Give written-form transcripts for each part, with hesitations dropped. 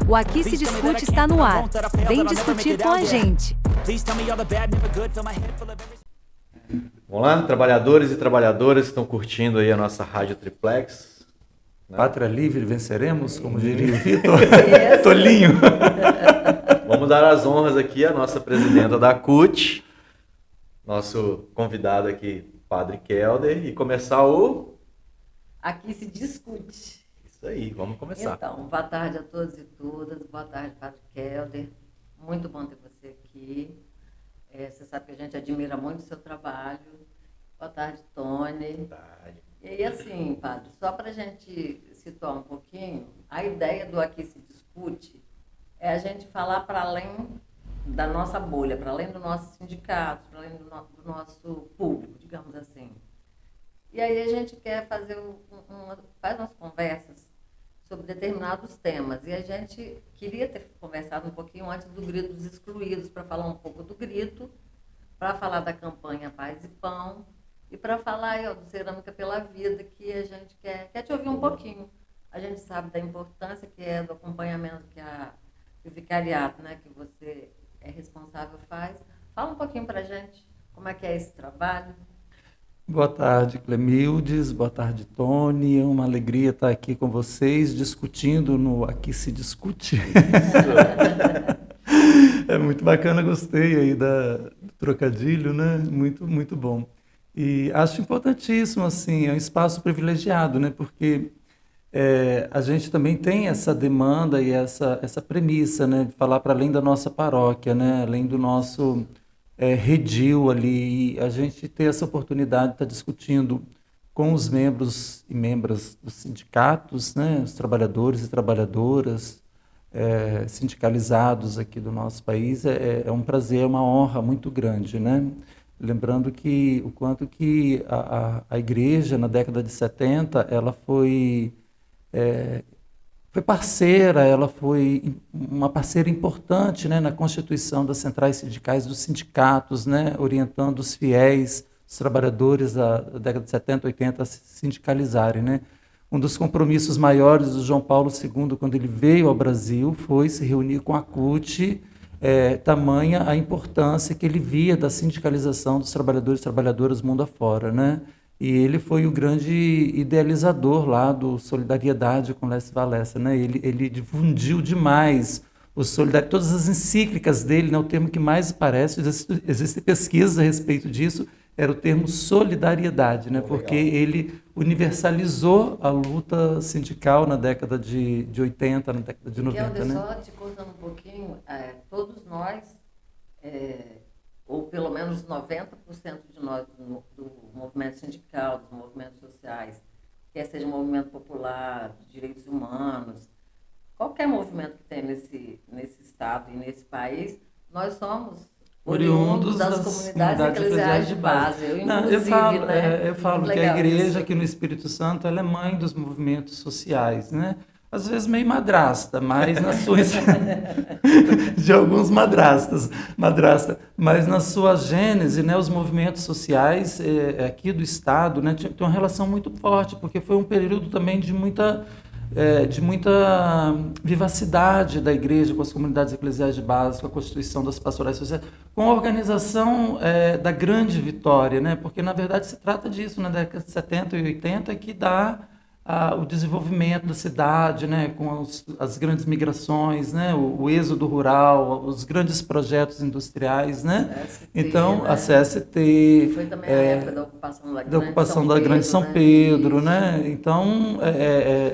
O Aqui Se Discute está no ar. Vem discutir com a gente. Olá, trabalhadores e trabalhadoras que estão curtindo aí a nossa Rádio Triplex. Pátria livre venceremos, como diria o Vitor. Tolinho. Vamos dar as honras aqui à nossa presidenta da CUT, nosso convidado aqui, Padre Kelder, e começar o... Aqui se discute. Isso aí, vamos começar. Então, boa tarde a todos e todas. Boa tarde, Padre Kelder. Muito bom ter você aqui. Você sabe que a gente admira muito o seu trabalho. Boa tarde, Tony. Boa tarde. E aí, assim, Padre, só para a gente situar um pouquinho, a ideia do Aqui se Discute é a gente falar para além da nossa bolha, para além dos nossos sindicatos, para além do nosso público, digamos assim. E aí a gente quer fazer faz umas conversas sobre determinados temas. E a gente queria ter conversado um pouquinho antes do Grito dos Excluídos, para falar um pouco do grito, para falar da campanha Paz e Pão, e para falar aí, do Cerâmica pela Vida, que a gente quer te ouvir um pouquinho. A gente sabe da importância que é do acompanhamento que o vicariato, né, que você é responsável, faz. Fala um pouquinho para a gente como é que é esse trabalho. Boa tarde, Clemildes. Boa tarde, Tony. É uma alegria estar aqui com vocês, discutindo no Aqui Se Discute. É muito bacana, gostei aí do trocadilho, né? Muito, muito bom. E acho importantíssimo, assim, é um espaço privilegiado, né? Porque a gente também tem essa demanda e essa premissa, né? De falar para além da nossa paróquia, né? Além do nosso... redil ali, e a gente ter essa oportunidade de estar discutindo com os membros e membras dos sindicatos, né, os trabalhadores e trabalhadoras sindicalizados aqui do nosso país, é um prazer, é uma honra muito grande, né? Lembrando que o quanto que a igreja, na década de 70, ela foi parceira, ela foi uma parceira importante, né, na constituição das centrais sindicais, dos sindicatos, né, orientando os fiéis, os trabalhadores da década de 70, 80 a se sindicalizarem, né. Um dos compromissos maiores do João Paulo II, quando ele veio ao Brasil, foi se reunir com a CUT, tamanha a importância que ele via da sindicalização dos trabalhadores e trabalhadoras mundo afora, né. E ele foi o grande idealizador lá do Solidariedade com Leste Wałęsa, né? Ele difundiu demais todas as encíclicas dele, né? O termo que mais parece, existem pesquisas a respeito disso, era o termo solidariedade, né? Porque ele universalizou a luta sindical na década de 80, na década de 90. Né? Só te cortando um pouquinho, todos nós... ou pelo menos 90% de nós do movimento sindical, dos movimentos sociais, quer seja um movimento popular, de direitos humanos, qualquer movimento que tem nesse estado e nesse país, nós somos oriundos das comunidades eclesiais de base. Eu falo que a igreja aqui no Espírito Santo, ela é mãe dos movimentos sociais, né? Às vezes meio madrasta, mas nas suas... de alguns madrasta, mas na sua gênese, né, os movimentos sociais aqui do Estado, né, tem uma relação muito forte, porque foi um período também de muita vivacidade da igreja com as comunidades eclesiais de base, com a constituição das pastorais sociais, com a organização da grande vitória, né, porque na verdade se trata disso, na década de 70 e 80, que dá... o desenvolvimento da cidade, né, com as grandes migrações, né, o êxodo rural, os grandes projetos industriais, né? Então, a CST... Foi também a época da ocupação da Grande São Pedro, né? Então,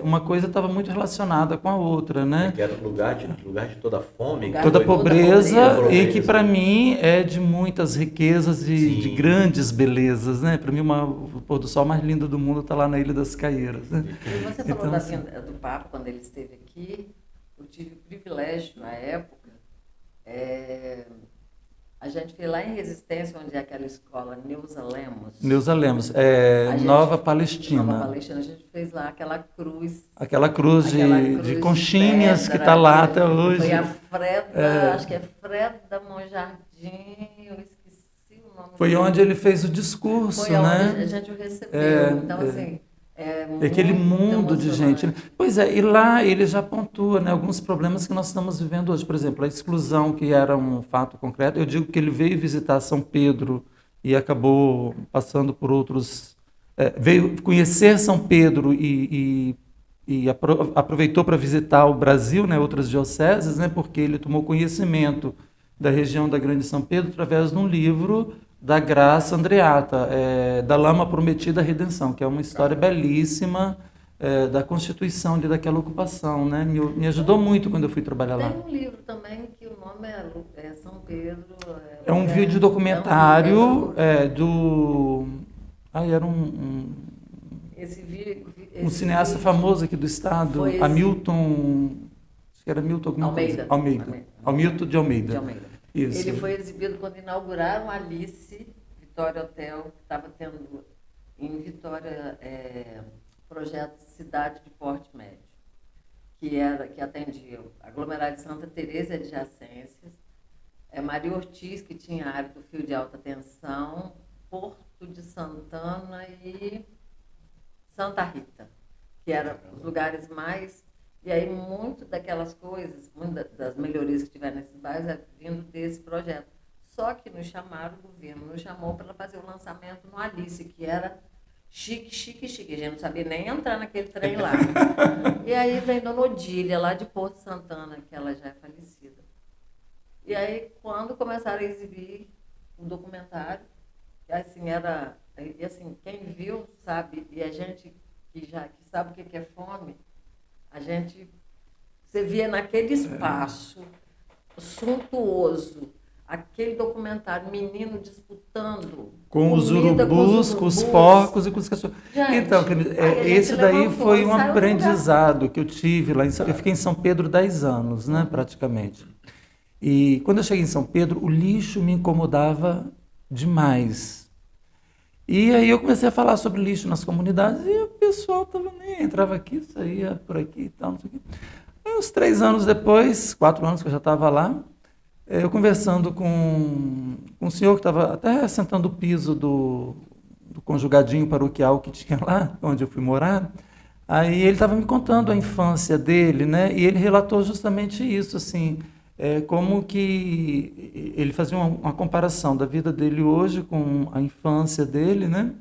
uma coisa estava muito relacionada com a outra, né? Que era o lugar de toda fome. Toda pobreza, e que, para mim, é de muitas riquezas e de grandes belezas, né? Para mim, o pôr do sol mais lindo do mundo está lá na Ilha das Caieiras, né? E você falou do Papa, quando ele esteve aqui, eu tive o privilégio, na época, a gente foi lá em Resistência, onde é aquela escola Neuza Lemos. Nova Palestina. Nova Palestina, a gente fez lá aquela cruz. Aquela cruz de conchinhas pedra, que está lá até hoje. Foi a Freda, acho que é Freda Monjardim, eu esqueci o nome. Foi onde ele fez o discurso, foi né? Foi onde a gente o recebeu. Então, assim... Aquele muito mundo de gente, né? emocionante. Pois é, e lá ele já pontua, né, alguns problemas que nós estamos vivendo hoje. Por exemplo, a exclusão, que era um fato concreto. Eu digo que ele veio visitar São Pedro e acabou passando por outros. Veio conhecer São Pedro e aproveitou para visitar o Brasil, né, outras dioceses, né, porque ele tomou conhecimento da região da Grande São Pedro através de um livro da Graça Andreata, da Lama Prometida à Redenção, que é uma história belíssima da constituição ali daquela ocupação, né? Me ajudou muito quando eu fui trabalhar Tem lá. um livro também que o nome é São Pedro. É um vídeo documentário do... era Esse vídeo. um cineasta famoso aqui do estado, Foi esse. Hamilton... Acho que era Hamilton alguma coisa. Almeida. Hamilton de Almeida. De Almeida. Isso. Ele foi exibido quando inauguraram a Alice Vitória Hotel, que estava tendo em Vitória projeto Cidade de Porte Médio, que atendia aglomerado de Santa Teresa e adjacências, Maria Ortiz, que tinha a área do fio de alta tensão, Porto de Santana e Santa Rita, que eram os lugares mais... E aí, muito daquelas coisas, muitas das melhorias que tiveram nesses bairros é vindo desse projeto. Só que nos chamaram, o governo nos chamou para fazer o lançamento no Alice, que era chique, chique, chique. A gente não sabia nem entrar naquele trem lá. E aí vem Dona Odília, lá de Porto Santana, que ela já é falecida. E aí, quando começaram a exibir o documentário, assim, e assim, quem viu sabe, e a gente que sabe o que é fome, você via naquele espaço suntuoso, aquele documentário, menino disputando com os comida urubus, com os porcos e com os cachorros. Gente, Então, esse daí foi um saiu do aprendizado que eu tive lá eu fiquei em São Pedro 10 anos, né, praticamente. E quando eu cheguei em São Pedro, o lixo me incomodava demais. E aí eu comecei a falar sobre lixo nas comunidades e o pessoal entrava aqui, saía por aqui e tal, não sei o quê. Aí, uns 3 anos depois, 4 anos que eu já estava lá, eu conversando com um senhor que estava até assentando o piso do conjugadinho paroquial que tinha lá, onde eu fui morar, aí ele estava me contando a infância dele, né? E ele relatou justamente isso, assim, como que ele fazia uma comparação da vida dele hoje com a infância dele, né?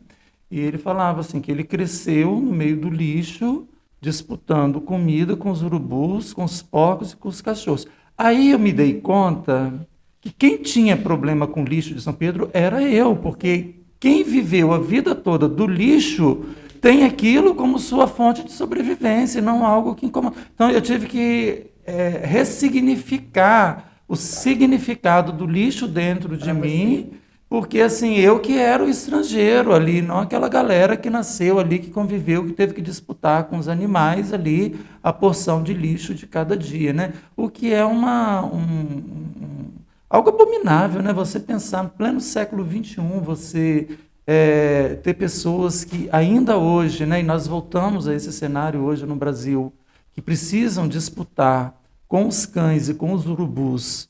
E ele falava assim que ele cresceu no meio do lixo, disputando comida com os urubus, com os porcos e com os cachorros. Aí eu me dei conta que quem tinha problema com o lixo de São Pedro era eu, porque quem viveu a vida toda do lixo tem aquilo como sua fonte de sobrevivência, não algo que incomoda. Então eu tive que ressignificar o significado do lixo dentro de mim, porque assim, eu que era o estrangeiro ali, não aquela galera que nasceu ali, que conviveu, que teve que disputar com os animais ali a porção de lixo de cada dia, né? O que é algo abominável, né? Você pensar no pleno século XXI, você ter pessoas que ainda hoje, né? E nós voltamos a esse cenário hoje no Brasil, que precisam disputar com os cães e com os urubus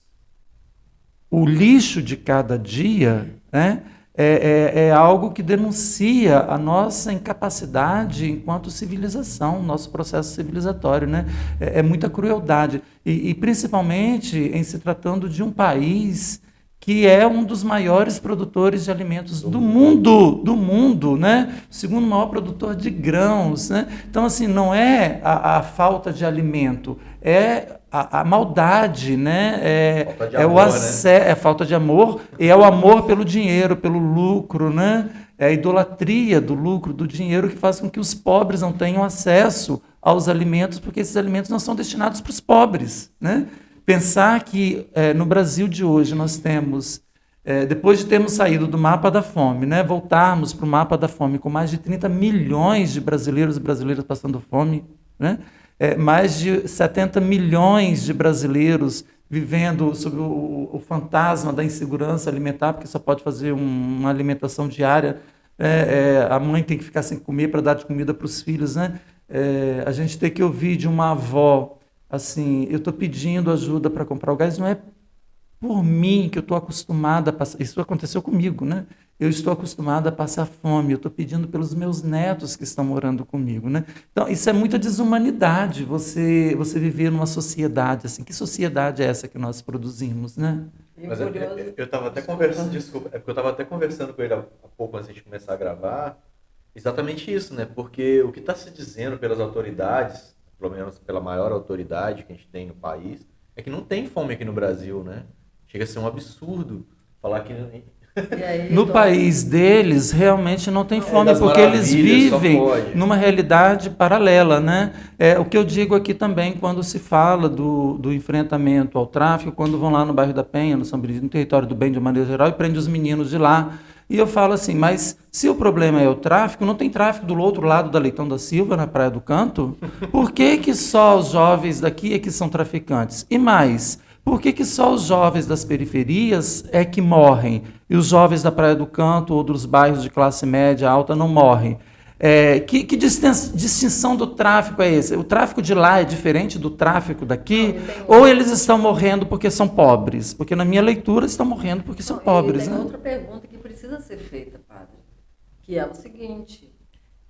o lixo de cada dia, né, é algo que denuncia a nossa incapacidade enquanto civilização, nosso processo civilizatório, né? É muita crueldade. E principalmente em se tratando de um país que é um dos maiores produtores de alimentos do mundo, né? O segundo maior produtor de grãos, né? Então, assim, não é a falta de alimento, é a maldade, né? É falta de amor, e é o amor pelo dinheiro, pelo lucro, né? É a idolatria do lucro, do dinheiro, que faz com que os pobres não tenham acesso aos alimentos, porque esses alimentos não são destinados para os pobres, né? Pensar que no Brasil de hoje nós temos, depois de termos saído do mapa da fome, né, voltarmos para o mapa da fome com mais de 30 milhões de brasileiros e brasileiras passando fome, né, mais de 70 milhões de brasileiros vivendo sob o fantasma da insegurança alimentar, porque só pode fazer uma alimentação diária, a mãe tem que ficar sem comer para dar de comida para os filhos, né? A gente tem que ouvir de uma avó assim, eu estou pedindo ajuda para comprar o gás, não é por mim que eu estou acostumada a passar. Isso aconteceu comigo, né? eu estou acostumada a passar fome, eu estou pedindo pelos meus netos que estão morando comigo, né? Então, isso é muita desumanidade, você viver numa sociedade assim. Que sociedade é essa que nós produzimos, né? Mas eu estava até conversando, desculpa, é porque eu estava até conversando com ele há pouco antes de começar a gravar, exatamente isso, né? Porque o que está se dizendo pelas autoridades, pelo menos pela maior autoridade que a gente tem no país, é que não tem fome aqui no Brasil, né? Chega a ser um absurdo falar que... No país deles, realmente não tem fome, porque eles vivem numa realidade paralela, né? O que eu digo aqui também, quando se fala do enfrentamento ao tráfico, quando vão lá no bairro da Penha, no São Benedito, no território do bem de maneira geral, e prende os meninos de lá. E eu falo assim, mas se o problema é o tráfico, não tem tráfico do outro lado da Leitão da Silva, na Praia do Canto? Por que só os jovens daqui é que são traficantes? E mais... Por que só os jovens das periferias é que morrem e os jovens da Praia do Canto ou dos bairros de classe média alta não morrem? Que distinção do tráfico é esse? O tráfico de lá é diferente do tráfico daqui? Ou eles estão morrendo porque são pobres? Porque na minha leitura estão morrendo porque são pobres. Tem né? outra pergunta que precisa ser feita, padre, que é o seguinte: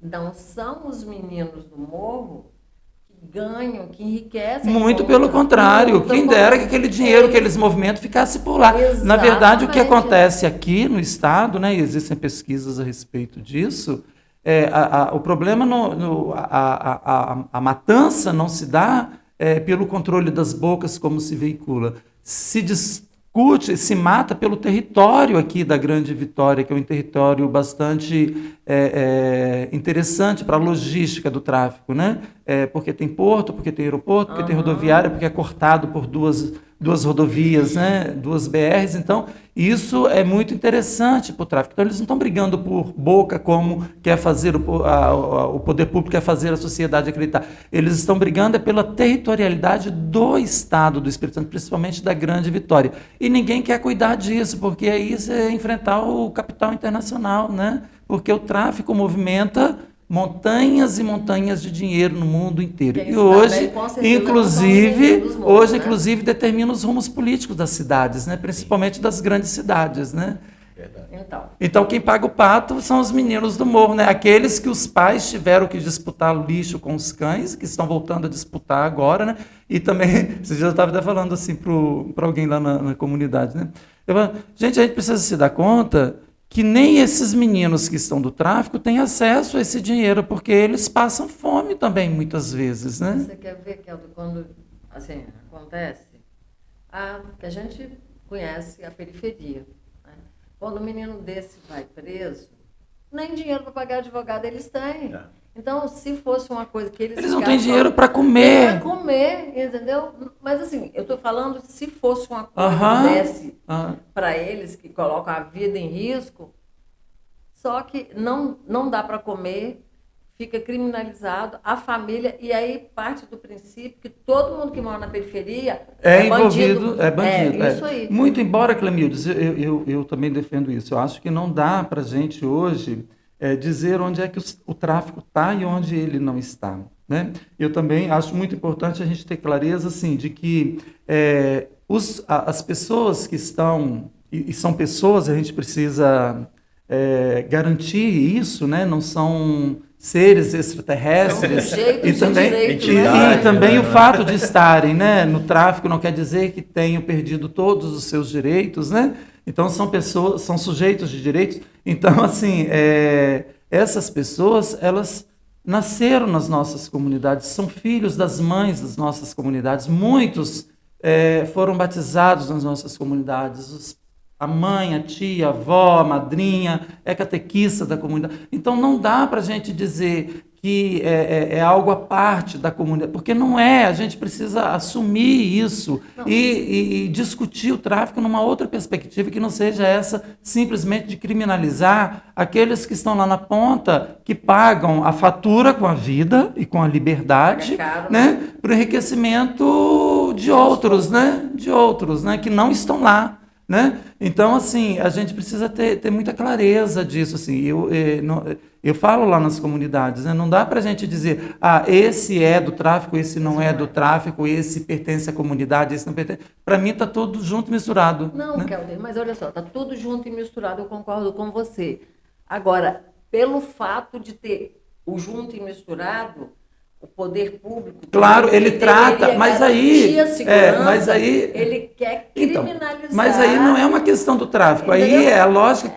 não são os meninos do morro ganham, que enriquecem. Muito pelo contrário, quem dera que aquele dinheiro que eles movimentam ficasse por lá. Exatamente. Na verdade, o que acontece aqui no Estado, né, e existem pesquisas a respeito disso, o problema, a matança não se dá pelo controle das bocas como se veicula. Se discute, se mata pelo território aqui da Grande Vitória, que é um território bastante interessante para a logística do tráfico, né? Porque tem porto, porque tem aeroporto, porque tem rodoviária, porque é cortado por duas rodovias, né? 2 BRs. Então, isso é muito interessante para o tráfico. Então, eles não estão brigando por boca como quer fazer o poder público, quer fazer a sociedade acreditar. Eles estão brigando pela territorialidade do Estado do Espírito Santo, principalmente da Grande Vitória. E ninguém quer cuidar disso, porque aí isso é enfrentar o capital internacional, né? Porque o tráfico movimenta montanhas e montanhas de dinheiro no mundo inteiro. E hoje, inclusive, determina os rumos políticos das cidades, né? Principalmente das grandes cidades, né? Então, quem paga o pato são os meninos do morro, né? Aqueles que os pais tiveram que disputar lixo com os cães, que estão voltando a disputar agora, né? E também, esses dias eu estava até falando assim para alguém lá na comunidade, né? Eu falo, gente, a gente precisa se dar conta que nem esses meninos que estão do tráfico têm acesso a esse dinheiro, porque eles passam fome também, muitas vezes, né? Você quer ver, Keldo, quando assim, acontece? Que a gente conhece a periferia. Né? Quando um menino desse vai preso, nem dinheiro para pagar advogado eles têm. Então, se fosse uma coisa que eles não têm dinheiro para comer. Para comer, entendeu? Mas assim, eu estou falando, se fosse uma coisa que desse para eles, que colocam a vida em risco, só que não dá para comer, fica criminalizado, a família, e aí parte do princípio que todo mundo que mora na periferia é envolvido, bandido. É bandido. Isso aí. Muito embora, Clemildes, eu também defendo isso. Eu acho que não dá para a gente hoje dizer onde é que o tráfico está e onde ele não está. Né? Eu também acho muito importante a gente ter clareza assim, de que as pessoas que estão, e são pessoas, a gente precisa garantir isso, né? Não são seres extraterrestres, e também o fato de estarem, né, no tráfico não quer dizer que tenham perdido todos os seus direitos, né? Então são pessoas, são sujeitos de direitos. Então assim, essas pessoas, elas nasceram nas nossas comunidades, são filhos das mães das nossas comunidades. Muitos foram batizados nas nossas comunidades. A mãe, a tia, a avó, a madrinha, é catequista da comunidade. Então, não dá para a gente dizer que é algo à parte da comunidade, porque não é. A gente precisa assumir isso e discutir o tráfico numa outra perspectiva, que não seja essa simplesmente de criminalizar aqueles que estão lá na ponta, que pagam a fatura com a vida e com a liberdade, para o enriquecimento de outros, né? Que não estão lá. né? Então, assim, a gente precisa ter muita clareza disso. Assim. Eu falo lá nas comunidades, né? Não dá para a gente dizer, esse é do tráfico, esse não é do tráfico, esse pertence à comunidade, esse não pertence. Para mim está tudo junto e misturado. Não, né? Kelder, mas olha só, está tudo junto e misturado, eu concordo com você. Agora, pelo fato de ter o junto e misturado, o poder público... Claro, ele trata, mas aí ele quer criminalizar... Então, mas aí não é uma questão do tráfico, aí é a lógica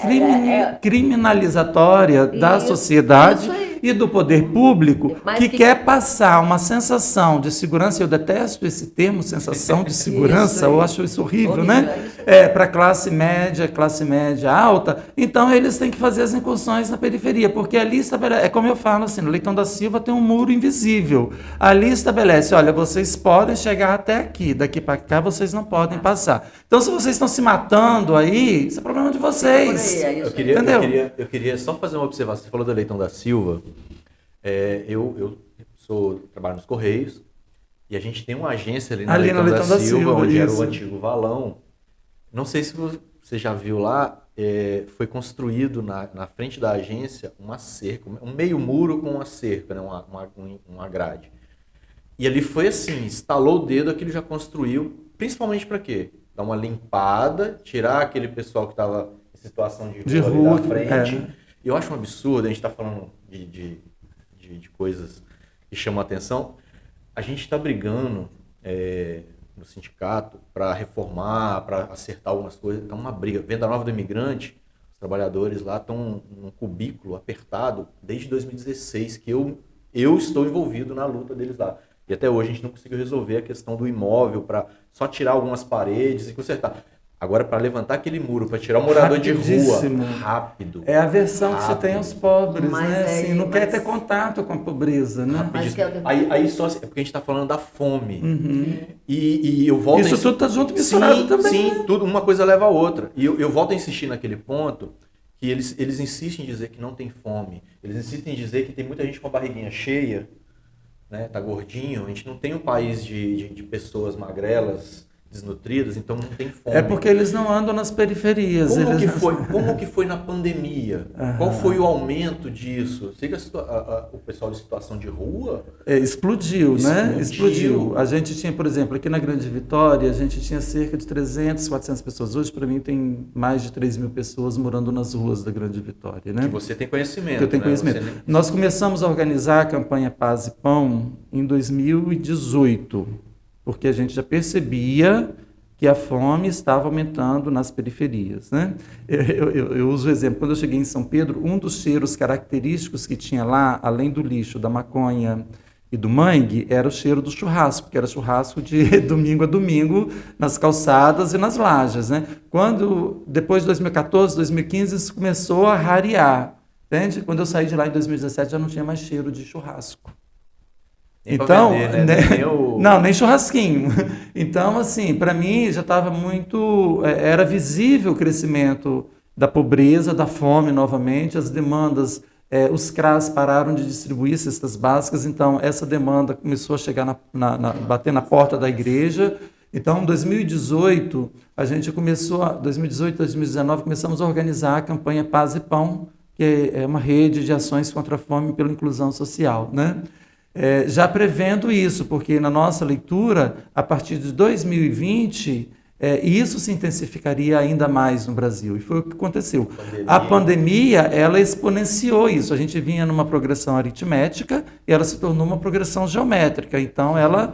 criminalizatória da sociedade e do poder público que quer passar uma sensação de segurança. Eu detesto esse termo, sensação de segurança, eu acho isso horrível, né? Para classe média alta. Então, eles têm que fazer as incursões na periferia, porque ali estabelece, como eu falo assim, no Leitão da Silva tem um muro invisível. Ali estabelece, olha, vocês podem chegar até aqui, daqui para cá vocês não podem passar. Então, se vocês estão se matando aí, isso é problema de vocês. Eu queria só fazer uma observação. Você falou do Leitão da Silva. Eu trabalho nos Correios e a gente tem uma agência ali no Leitão da Silva, onde era o antigo valão. Não sei se você já viu lá, foi construído na frente da agência uma cerca, um meio muro com uma cerca, né, uma grade. E ali foi assim, estalou o dedo, aquilo já construiu, principalmente para quê? Dar uma limpada, tirar aquele pessoal que estava em situação de rua ali da frente. E eu acho um absurdo, a gente está falando de coisas que chamam a atenção. A gente está brigando no sindicato para reformar, para acertar algumas coisas. Está uma briga. Venda Nova do Imigrante, os trabalhadores lá estão num cubículo apertado desde 2016, que eu estou envolvido na luta deles lá. E até hoje a gente não conseguiu resolver a questão do imóvel, para só tirar algumas paredes e consertar. Agora, para levantar aquele muro, para tirar o morador de rua, rápido. É a aversão que se tem aos pobres, né? Assim, não quer ter contato com a pobreza, né? Aí só é porque a gente está falando da fome. E eu volto isso tudo está junto e misturado também. Sim, tudo, uma coisa leva a outra. E eu volto a insistir naquele ponto que eles insistem em dizer que não tem fome. Eles insistem em dizer que tem muita gente com a barriguinha cheia, né? Tá gordinho. A gente não tem um país de pessoas magrelas, desnutridas, então não tem fome. É porque eles não andam nas periferias. Como que foi na pandemia? Qual foi o aumento disso? Sei que o pessoal de situação de rua... Explodiu, né? Explodiu. A gente tinha, por exemplo, aqui na Grande Vitória, a gente tinha cerca de 300, 400 pessoas. Hoje, para mim, tem mais de 3 mil pessoas morando nas ruas da Grande Vitória, né? Que você tem conhecimento. Que eu tenho conhecimento. Nós começamos a organizar a campanha Paz e Pão em 2018. Porque a gente já percebia que a fome estava aumentando nas periferias, né? Eu uso o exemplo, quando eu cheguei em São Pedro, um dos cheiros característicos que tinha lá, além do lixo, da maconha e do mangue, era o cheiro do churrasco, que era churrasco de domingo a domingo, nas calçadas e nas lajes, né? Depois de 2014, 2015, isso começou a rarear, entende? Quando eu saí de lá em 2017, já não tinha mais cheiro de churrasco. Então, vender, né? Não, nem churrasquinho. Então, assim, para mim já estava muito... Era visível o crescimento da pobreza, da fome novamente, as demandas, os CRAS pararam de distribuir cestas básicas, então essa demanda começou a chegar, bater na porta da igreja. Então, em 2018, 2019, começamos a organizar a campanha Paz e Pão, que é uma rede de ações contra a fome e pela inclusão social, né? Já prevendo isso, porque na nossa leitura, a partir de 2020, isso se intensificaria ainda mais no Brasil. E foi o que aconteceu. A pandemia, ela exponenciou isso. A gente vinha numa progressão aritmética e ela se tornou uma progressão geométrica. Então, ela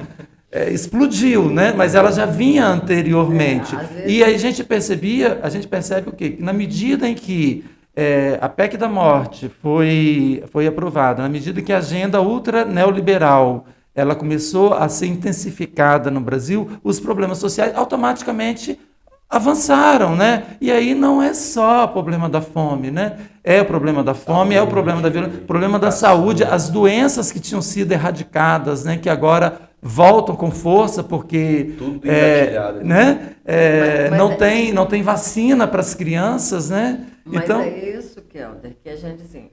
explodiu, né? Mas ela já vinha anteriormente. E aí a gente percebe o quê? Que na medida em que a PEC da morte foi aprovada, na medida que a agenda ultra neoliberal ela começou a ser intensificada no Brasil, os problemas sociais automaticamente avançaram, né? E aí não é só o problema da fome, né? É o problema da fome, é o problema da violência, o problema da saúde, as doenças que tinham sido erradicadas, né? Que agora voltam com força porque né? Não tem vacina para as crianças, né? Mas então, é isso, Kelder, que a gente, assim,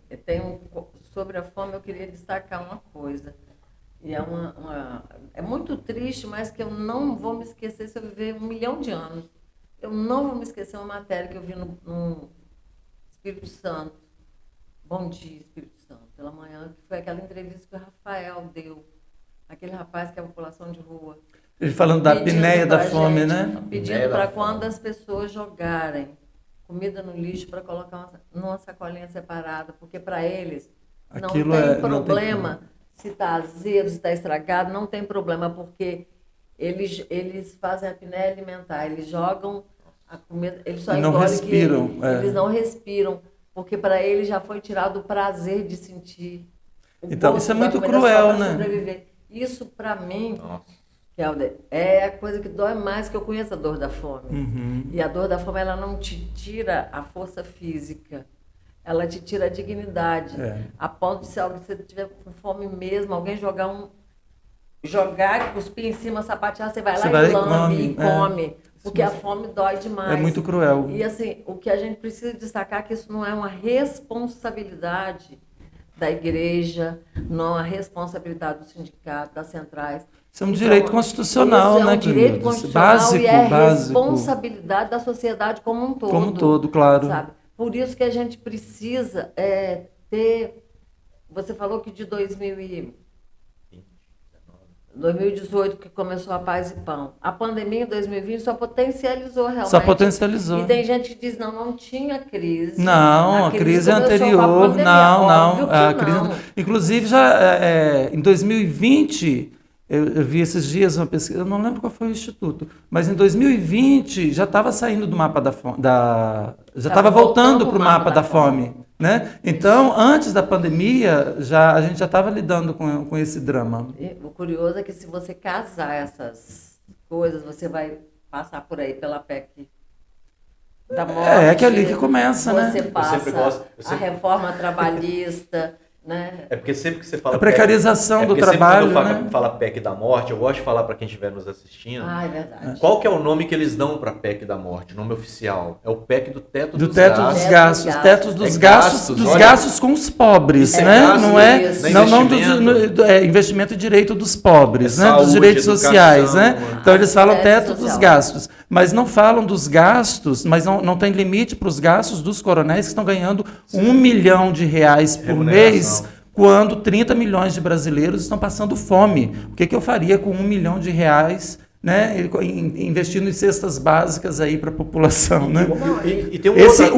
sobre a fome eu queria destacar uma coisa, e é muito triste, mas que eu não vou me esquecer se eu viver 1 milhão de anos. Eu não vou me esquecer uma matéria que eu vi no Espírito Santo. Bom dia, Espírito Santo, pela manhã, que foi aquela entrevista que o Rafael deu, aquele rapaz que é a população de rua. Ele falando da Pedindo apneia da pra fome, gente, né? Pedindo para quando as pessoas jogarem comida no lixo, para colocar numa sacolinha separada, porque para eles não Aquilo tem não tem problema se está azedo, se está estragado, não tem problema, porque eles fazem a apneia alimentar, eles jogam a comida, eles só E não engolem respiram, que eles não respiram, porque para eles já foi tirado o prazer de sentir. Então, gosto isso é da muito comida cruel, só pra né? sobreviver. Isso, para mim, Nossa. Helder, é a coisa que dói mais, que eu conheço a dor da fome. Uhum. E a dor da fome, ela não te tira a força física, ela te tira a dignidade. A ponto de, se você estiver com fome mesmo, alguém jogar, cuspir em cima, sapatear, você vai lá e lambe e come. Porque a fome dói demais. É muito cruel. E assim, o que a gente precisa destacar é que isso não é uma responsabilidade da igreja, não é uma responsabilidade do sindicato, das centrais. Isso é um direito constitucional, isso né, é um direito Cleildes? constitucional Básico, e é básico. responsabilidade da sociedade como um todo. Como um todo, claro. Sabe? Por isso que a gente precisa ter... Você falou que de 2018 que começou a Paz e Pão. A pandemia em 2020 só potencializou realmente. Só potencializou. E tem gente que diz, não tinha crise. Não, a crise é começou com a anterior. pandemia. Não. Óbvio que A não. crise, inclusive, já em 2020, eu vi esses dias uma pesquisa, eu não lembro qual foi o instituto, mas em 2020 já estava saindo do mapa da fome, já estava voltando para o mapa da fome. Né? Então, antes da pandemia, a gente já estava lidando com esse drama. E o curioso é que se você casar essas coisas, você vai passar por aí pela PEC da morte. É que é ali que começa, né? Você passa a reforma trabalhista, né? É porque sempre que você fala... A precarização do trabalho, sempre quando né? fala PEC da morte, eu gosto de falar para quem estiver nos assistindo. Ah, é verdade. Qual que é o nome que eles dão para a PEC da morte? O nome oficial. É o PEC do teto dos teto gastos. dos gastos. Teto dos gastos, olha, gastos com os pobres, né? Gastos, Não é, isso. não investimento e direito dos pobres, né? Saúde, Dos direitos educação, sociais, né? Então eles falam assistência teto dos social. gastos, mas não falam dos gastos, mas não tem limite para os gastos dos coronéis que estão ganhando R$1 milhão por Remuneração. mês, quando 30 milhões de brasileiros estão passando fome. O que eu faria com R$1 milhão, né, investindo em cestas básicas aí para a população, né? E tem Esse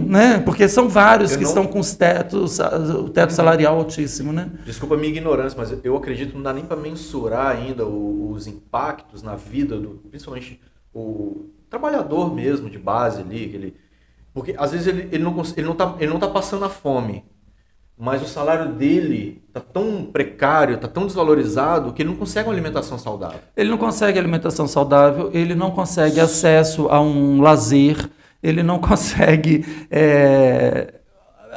né? Porque são vários que estão com o teto salarial altíssimo, né? Desculpa a minha ignorância, mas eu acredito que não dá nem para mensurar ainda os impactos na vida principalmente o trabalhador mesmo de base ali, porque às vezes ele não tá passando a fome, mas o salário dele está tão precário, está tão desvalorizado, que ele não consegue uma alimentação saudável. Ele não consegue alimentação saudável, ele não consegue acesso a um lazer, ele não consegue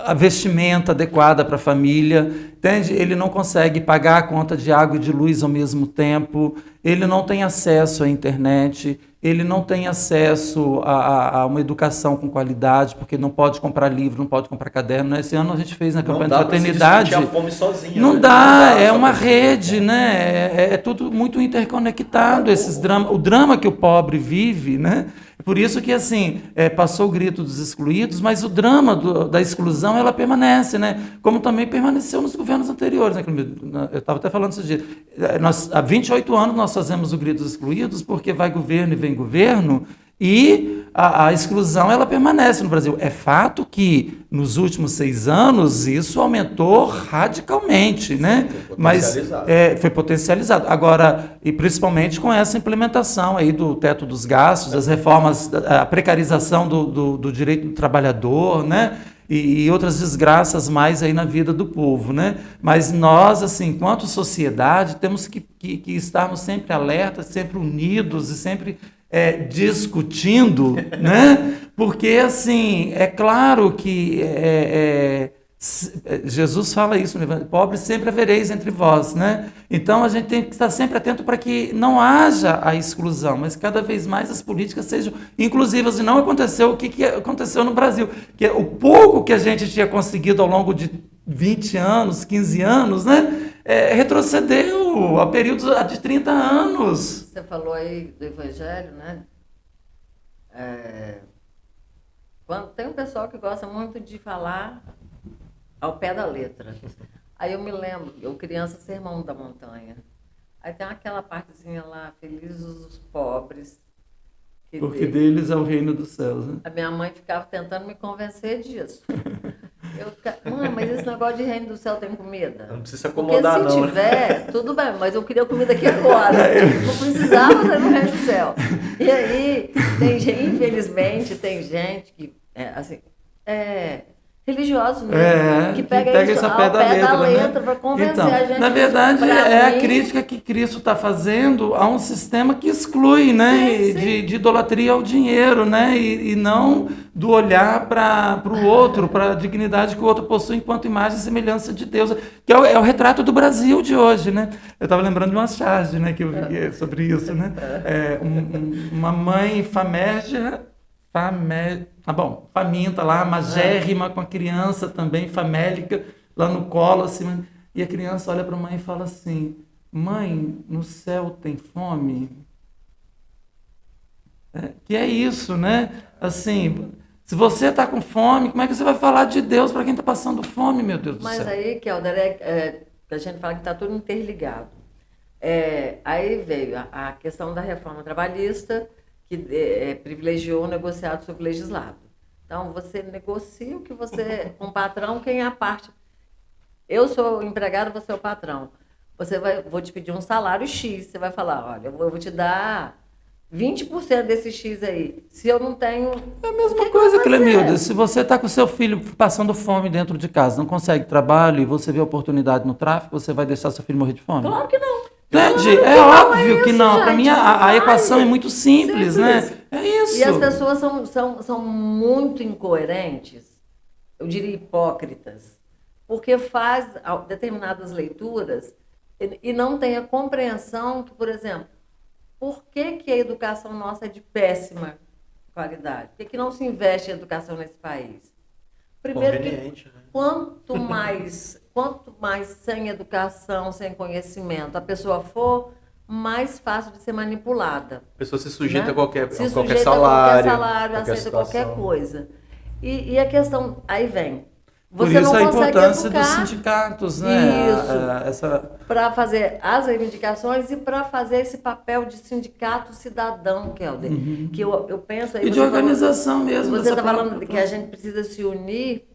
a vestimenta adequada para a família, entende? Ele não consegue pagar a conta de água e de luz ao mesmo tempo, ele não tem acesso à internet, ele não tem acesso a uma educação com qualidade, porque não pode comprar livro, não pode comprar caderno. Esse ano a gente fez na campanha de fraternidade. Não dá para se discutir a fome sozinho. Não né? dá, é uma rede, né? É tudo muito interconectado, esses dramas. O drama que o pobre vive, né? Por isso que, assim, passou o grito dos excluídos, mas o drama da exclusão, ela permanece, né? Como também permaneceu nos governos anteriores, né? Eu estava até falando esses dias. Há 28 anos nós fazemos o grito dos excluídos, porque vai governo e vem governo, e a exclusão, ela permanece no Brasil. É fato que, nos últimos 6 anos, isso aumentou radicalmente, né? Mas foi potencializado. Agora, e principalmente com essa implementação aí do teto dos gastos, das reformas, a precarização do direito do trabalhador, né? E outras desgraças mais aí na vida do povo, né? Mas nós, assim, enquanto sociedade, temos que estarmos sempre alertas, sempre unidos e sempre discutindo, né? Porque, assim, é claro que Jesus fala isso, né? Pobres sempre havereis entre vós, né? Então a gente tem que estar sempre atento para que não haja a exclusão, mas cada vez mais as políticas sejam inclusivas. E não aconteceu o que aconteceu no Brasil, que é o pouco que a gente tinha conseguido ao longo de 20 anos, 15 anos, né? Retrocedeu a períodos de 30 anos. Você falou aí do Evangelho, né? Quando tem um pessoal que gosta muito de falar ao pé da letra. Aí eu me lembro, eu criança, Sermão da Montanha. Aí tem aquela partezinha lá, felizes os pobres. Porque deles é o reino dos céus, né? A minha mãe ficava tentando me convencer disso. Mãe, mas esse negócio de reino do céu tem comida? Não precisa acomodar, porque se não. tiver, tudo bem, mas eu queria comida aqui agora. Não precisava ser no reino do céu. E aí, infelizmente, tem gente que, religiosos mesmo, que pega isso ao pé da letra, para convencer então, a gente. Na verdade, a crítica que Cristo está fazendo a um sistema que exclui, né, sim. de idolatria ao dinheiro, né, e não do olhar para o outro, para a dignidade que o outro possui enquanto imagem e semelhança de Deus, que é o retrato do Brasil de hoje, né? Eu estava lembrando de uma charge, né, que eu vi sobre isso, né? Uma mãe faminta lá, magérrima, com a criança também, famélica, lá no colo, assim, e a criança olha para a mãe e fala assim: mãe, no céu tem fome? Que é isso, né? Assim, se você está com fome, como é que você vai falar de Deus para quem está passando fome, meu Deus do céu? Mas aí, Kelder, a gente fala que está tudo interligado. Aí veio a questão da reforma trabalhista, que privilegiou o negociado sobre o legislado. Então, você negocia o que você... com o patrão, quem é a parte... Eu sou o empregado, você é o patrão. Vou te pedir um salário X, você vai falar, olha, eu vou te dar 20% desse X aí. Se eu não tenho... É a mesma coisa, Clemilda. Se você está com seu filho passando fome dentro de casa, não consegue trabalho e você vê oportunidade no tráfico, você vai deixar seu filho morrer de fome? Claro que não. Entende? É óbvio que não. Para mim, a equação é muito simples, né? É isso. E as pessoas são muito incoerentes, eu diria hipócritas, porque faz determinadas leituras e não tem a compreensão que, por exemplo, por que a educação nossa é de péssima qualidade? Por que não se investe em educação nesse país? Primeiro que quanto mais sem educação, sem conhecimento a pessoa for, mais fácil de ser manipulada. A pessoa se sujeita, né? a qualquer salário, aceita qualquer coisa. E a questão, aí vem, você por isso não a consegue importância educar, dos sindicatos, né? Isso, para fazer as reivindicações e para fazer esse papel de sindicato cidadão, Kelder, que eu penso... Aí e de organização mesmo. Você está falando que a gente precisa se unir,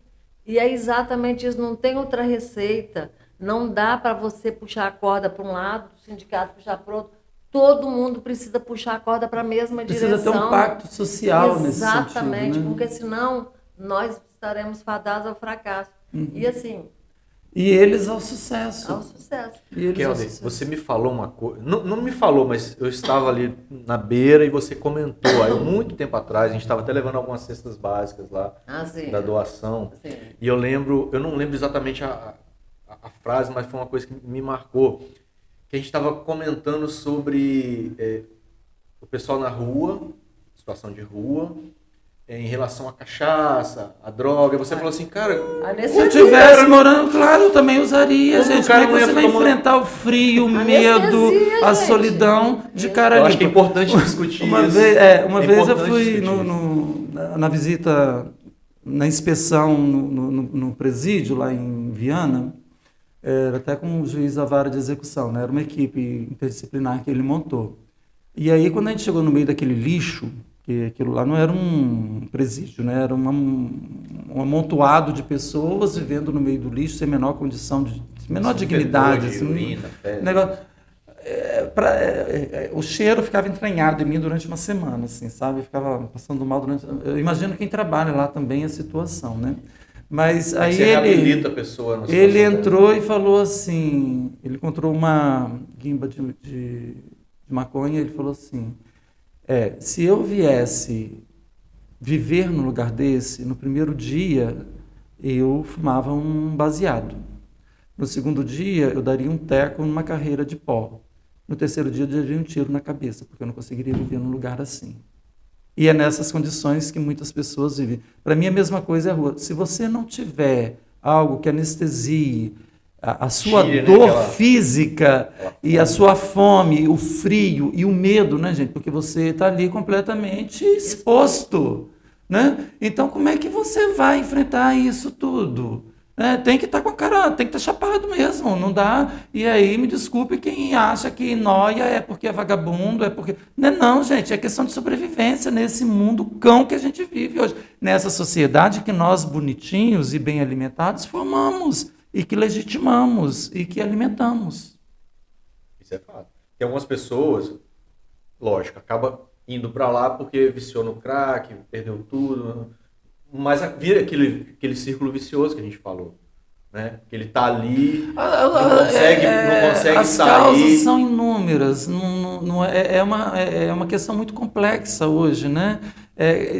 e é exatamente isso, não tem outra receita, não dá para você puxar a corda para um lado, o sindicato puxar para o outro, todo mundo precisa puxar a corda para a mesma direção. Precisa ter um pacto social nesse sentido. Exatamente, né? porque senão nós estaremos fadados ao fracasso. E assim... E eles ao sucesso. Ao sucesso. Kelder, você me falou uma coisa, não me falou, mas eu estava ali na beira e você comentou, aí muito tempo atrás, a gente estava até levando algumas cestas básicas lá, da doação, e eu não lembro exatamente a frase, mas foi uma coisa que me marcou, que a gente estava comentando sobre o pessoal na rua, situação de rua, em relação à cachaça, à droga. Você falou assim, cara... Se eu estivesse morando, claro, eu também usaria, gente. Como é que você vai enfrentar o frio, o medo, a solidão de cara ali? Eu acho que é importante discutir uma isso. Uma vez eu fui na visita, na inspeção no presídio, lá em Viana, até com o juiz da vara de execução, né? Era uma equipe interdisciplinar que ele montou. E aí, quando a gente chegou no meio daquele lixo, que aquilo lá não era um presídio, né? Era um amontoado de pessoas vivendo no meio do lixo, sem menor condição, menor dignidade. O cheiro ficava entranhado em mim durante uma semana, assim, sabe? Eu ficava passando mal durante... Eu imagino quem trabalha lá também a situação, né? Mas aí ele entrou e falou assim, ele encontrou uma guimba de maconha, ele falou assim... se eu viesse viver num lugar desse, no primeiro dia eu fumava um baseado. No segundo dia eu daria um teco numa carreira de pó. No terceiro dia eu daria um tiro na cabeça, porque eu não conseguiria viver num lugar assim. E é nessas condições que muitas pessoas vivem. Para mim a mesma coisa é a rua. Se você não tiver algo que anestesie a sua Tire, né, dor aquela física e a sua fome, o frio e o medo, né, gente? Porque você está ali completamente exposto, né? Então, como é que você vai enfrentar isso tudo? Né? Tem que estar com a cara, tem que estar chapado mesmo, não dá. E aí, me desculpe quem acha que nóia é porque é vagabundo, é porque. Não é não, gente, é questão de sobrevivência nesse mundo cão que a gente vive hoje. Nessa sociedade que nós, bonitinhos e bem alimentados, formamos e que legitimamos e que alimentamos. Isso é fato. Tem algumas pessoas, lógico, acaba indo para lá porque viciou no crack, perdeu tudo, mas vira aquele círculo vicioso que a gente falou, né? Que ele tá ali, não consegue as sair. causas são inúmeras, é uma questão muito complexa hoje, né?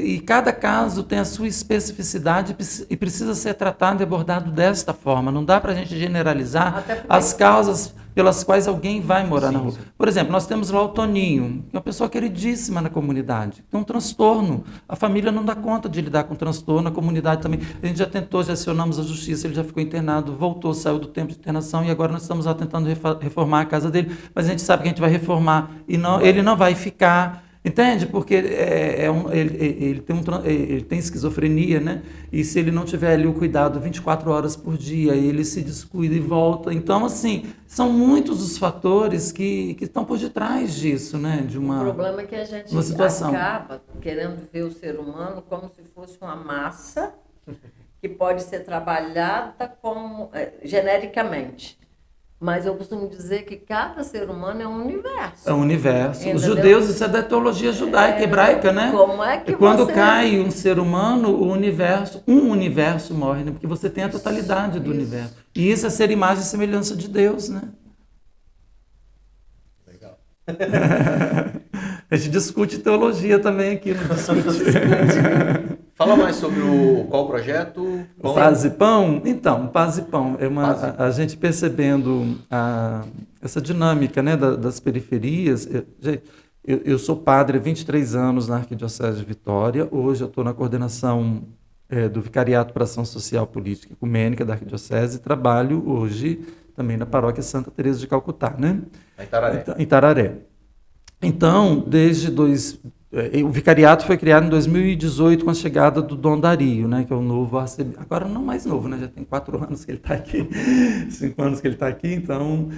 E cada caso tem a sua especificidade e precisa ser tratado e abordado desta forma. Não dá para a gente generalizar as causas pelas quais alguém vai morar na rua. Por exemplo, nós temos lá o Toninho, que é uma pessoa queridíssima na comunidade, tem um transtorno. A família não dá conta de lidar com transtorno, a comunidade também. A gente já tentou, já acionamos a justiça, ele já ficou internado, voltou, saiu do tempo de internação e agora nós estamos lá tentando reformar a casa dele, mas a gente sabe que a gente vai reformar e ele não vai ficar. Entende? Porque ele tem esquizofrenia, né? E se ele não tiver ali o cuidado 24 horas por dia, ele se descuida e volta. Então, assim, são muitos os fatores que estão por detrás disso, né? O problema é que a gente acaba querendo ver o ser humano como se fosse uma massa que pode ser trabalhada genericamente. Mas eu costumo dizer que cada ser humano é um universo. É um universo. Entendeu? Os judeus, isso é da teologia judaica, hebraica, né? Como é que quando você... cai um ser humano, um universo morre, né? Porque você tem a totalidade do universo. E isso é ser imagem e semelhança de Deus, né? Legal. A gente discute teologia também aqui. Não discute. Fala mais sobre qual projeto? Paz e Pão? Então, Paz e Pão é a gente percebendo essa dinâmica, né, das periferias. Eu sou padre há 23 anos na Arquidiocese de Vitória. Hoje eu estou na coordenação do Vicariato para Ação Social Política Ecumênica da Arquidiocese e trabalho hoje também na Paróquia Santa Teresa de Calcutá, né? Em Tararé. Então, o vicariato foi criado em 2018 com a chegada do Dom Dario, né, que é o novo arcebispo. Agora não mais novo, né, já tem 4 anos que ele está aqui, 5 anos que ele está aqui, então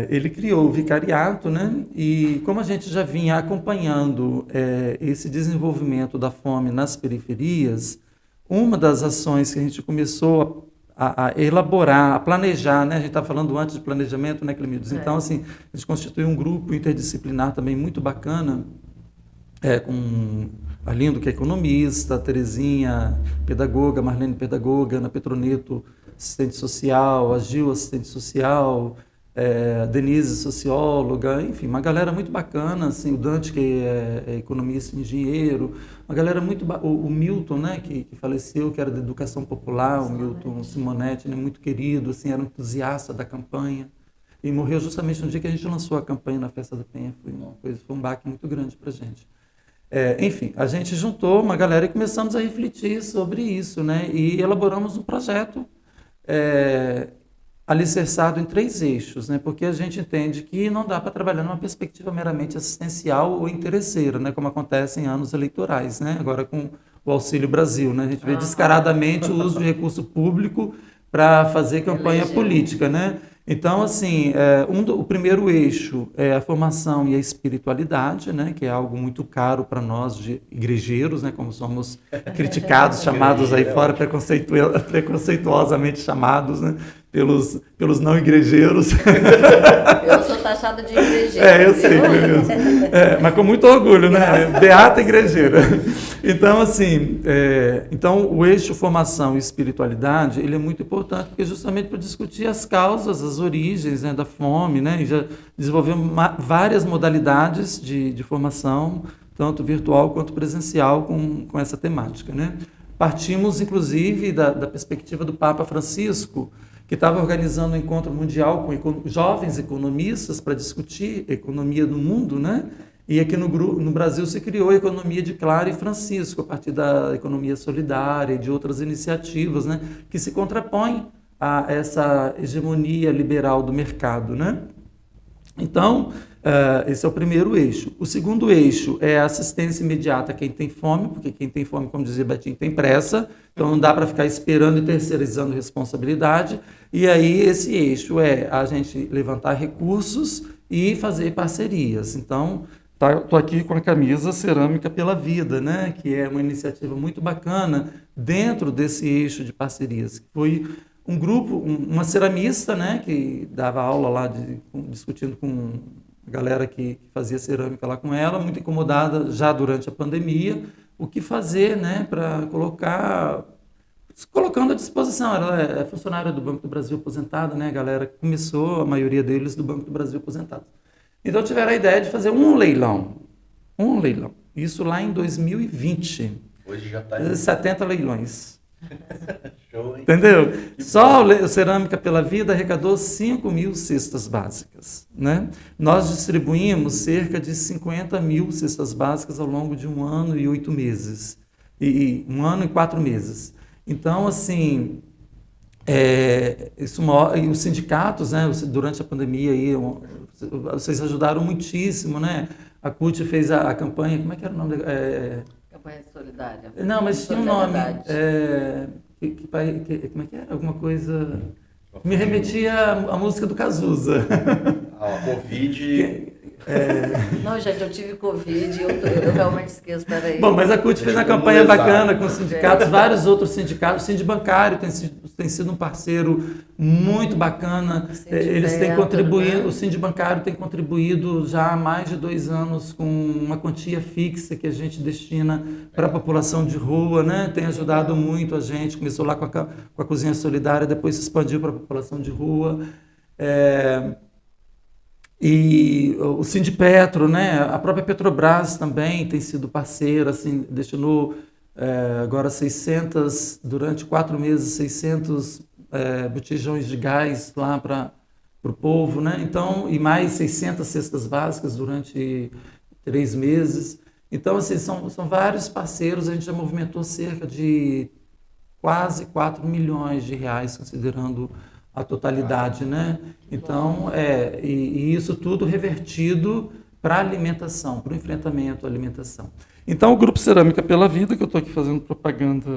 ele criou o vicariato, né, e como a gente já vinha acompanhando esse desenvolvimento da fome nas periferias, uma das ações que a gente começou a elaborar, a planejar, né? A gente estava falando antes de planejamento, né, Clemildes? Então, assim, a gente constituiu um grupo interdisciplinar também muito bacana, com a Lindo, que é economista, a Terezinha, pedagoga, Marlene, pedagoga, Ana Petroneto, assistente social, a Gil, assistente social, a Denise, socióloga, enfim, uma galera muito bacana, assim, o Dante, que é economista e engenheiro, uma galera muito... O Milton, né, que faleceu, que era da educação popular, o Milton Simonetti, né, muito querido, assim, era um entusiasta da campanha, e morreu justamente no dia que a gente lançou a campanha na Festa da Penha, foi um baque muito grande para a gente. Enfim, a gente juntou uma galera e começamos a refletir sobre isso, né, e elaboramos um projeto alicerçado em 3 eixos, né? Porque a gente entende que não dá para trabalhar numa perspectiva meramente assistencial ou interesseira, né? Como acontece em anos eleitorais, né? Agora com o Auxílio Brasil, né? A gente vê descaradamente o uso de recurso público para fazer campanha política, né? Então, assim, o primeiro eixo é a formação e a espiritualidade, né? Que é algo muito caro para nós, de igrejeiros, né? Como somos criticados, chamados aí fora, preconceituosamente chamados, né? Pelos não igrejeiros. Eu sou taxada de igrejeira. Eu sei, mas com muito orgulho, né? Beata igrejeira. Então, assim, o eixo formação e espiritualidade, ele é muito importante, porque justamente para discutir as causas, as origens, né, da fome, né? E já desenvolvemos várias modalidades de formação, tanto virtual quanto presencial, com essa temática, né? Partimos, inclusive, da perspectiva do Papa Francisco, que estava organizando um encontro mundial com jovens economistas para discutir economia do mundo, né? E aqui no Brasil se criou a economia de Clara e Francisco, a partir da economia solidária e de outras iniciativas, né? Que se contrapõem a essa hegemonia liberal do mercado, né? Então, esse é o primeiro eixo. O segundo eixo é a assistência imediata a quem tem fome, porque quem tem fome, como dizia Betinho, tem pressa, então não dá para ficar esperando e terceirizando responsabilidade. E aí esse eixo é a gente levantar recursos e fazer parcerias. Então, estou aqui com a camisa Cerâmica pela Vida, né? Que é uma iniciativa muito bacana dentro desse eixo de parcerias. Foi um grupo, uma ceramista, né, que dava aula lá discutindo com a galera que fazia cerâmica lá com ela, muito incomodada já durante a pandemia, o que fazer, né, para colocando à disposição. Ela é funcionária do Banco do Brasil aposentada, né, a galera que começou, a maioria deles do Banco do Brasil aposentado. Então tiveram a ideia de fazer um leilão, isso lá em 2020. Hoje já está 70 leilões. Show, hein? Entendeu? Só o Cerâmica pela Vida arrecadou 5.000 cestas básicas, né? Nós distribuímos cerca de 50.000 cestas básicas ao longo de 1 ano e 8 meses. E 1 ano e 4 meses. Então, assim, e os sindicatos, né, durante a pandemia, aí, vocês ajudaram muitíssimo, né? A CUT fez a campanha, como é que era o nome? Campanha solidária. Não, mas tinha um nome. Como é que era? Alguma coisa. Me remetia à música do Cazuza. Covid. Não, gente, eu tive Covid, eu realmente esqueço, peraí. Bom, mas a CUT fez uma campanha bacana com sindicatos, vários outros sindicatos. O Sindibancário tem sido um parceiro muito bacana. Eles têm contribuído, né? O Sindibancário tem contribuído já há mais de 2 anos com uma quantia fixa que a gente destina para a população de rua, né? Tem ajudado muito a gente. Começou lá com a Cozinha Solidária, depois se expandiu para a população de rua. E o Sindipetro, né? A própria Petrobras também tem sido parceira, assim, destinou agora 600, durante 4 meses, 600 botijões de gás lá para o povo, né? Então, e mais 600 cestas básicas durante 3 meses. Então, assim, são vários parceiros, a gente já movimentou cerca de quase 4 milhões de reais, considerando a totalidade, né? Então, e isso tudo revertido para a alimentação, para o enfrentamento à alimentação. Então, o Grupo Cerâmica pela Vida, que eu estou aqui fazendo propaganda,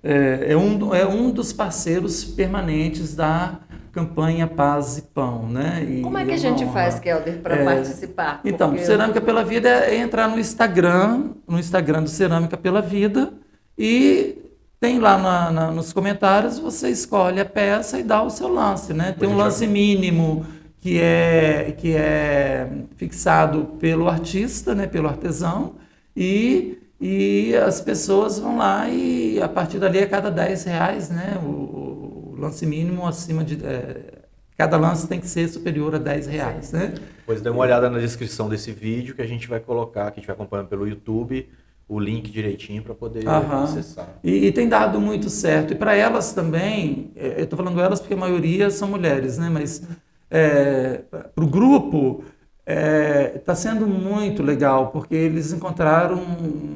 é um dos parceiros permanentes da campanha Paz e Pão, né? Como é que a gente faz, Kelder, para participar? Então, Cerâmica pela Vida é entrar no Instagram do Cerâmica pela Vida, e tem lá nos comentários, você escolhe a peça e dá o seu lance, né? Tem um lance mínimo que é fixado pelo artista, né? Pelo artesão, e as pessoas vão lá e a partir dali a cada R$10, né? O lance mínimo acima de... cada lance tem que ser superior a R$10, né? Depois dê uma olhada na descrição desse vídeo que a gente vai colocar, que a gente vai acompanhando pelo YouTube, o link direitinho para poder acessar. E tem dado muito certo. E para elas também, eu estou falando elas porque a maioria são mulheres, né? Mas para o grupo está sendo muito legal, porque eles encontraram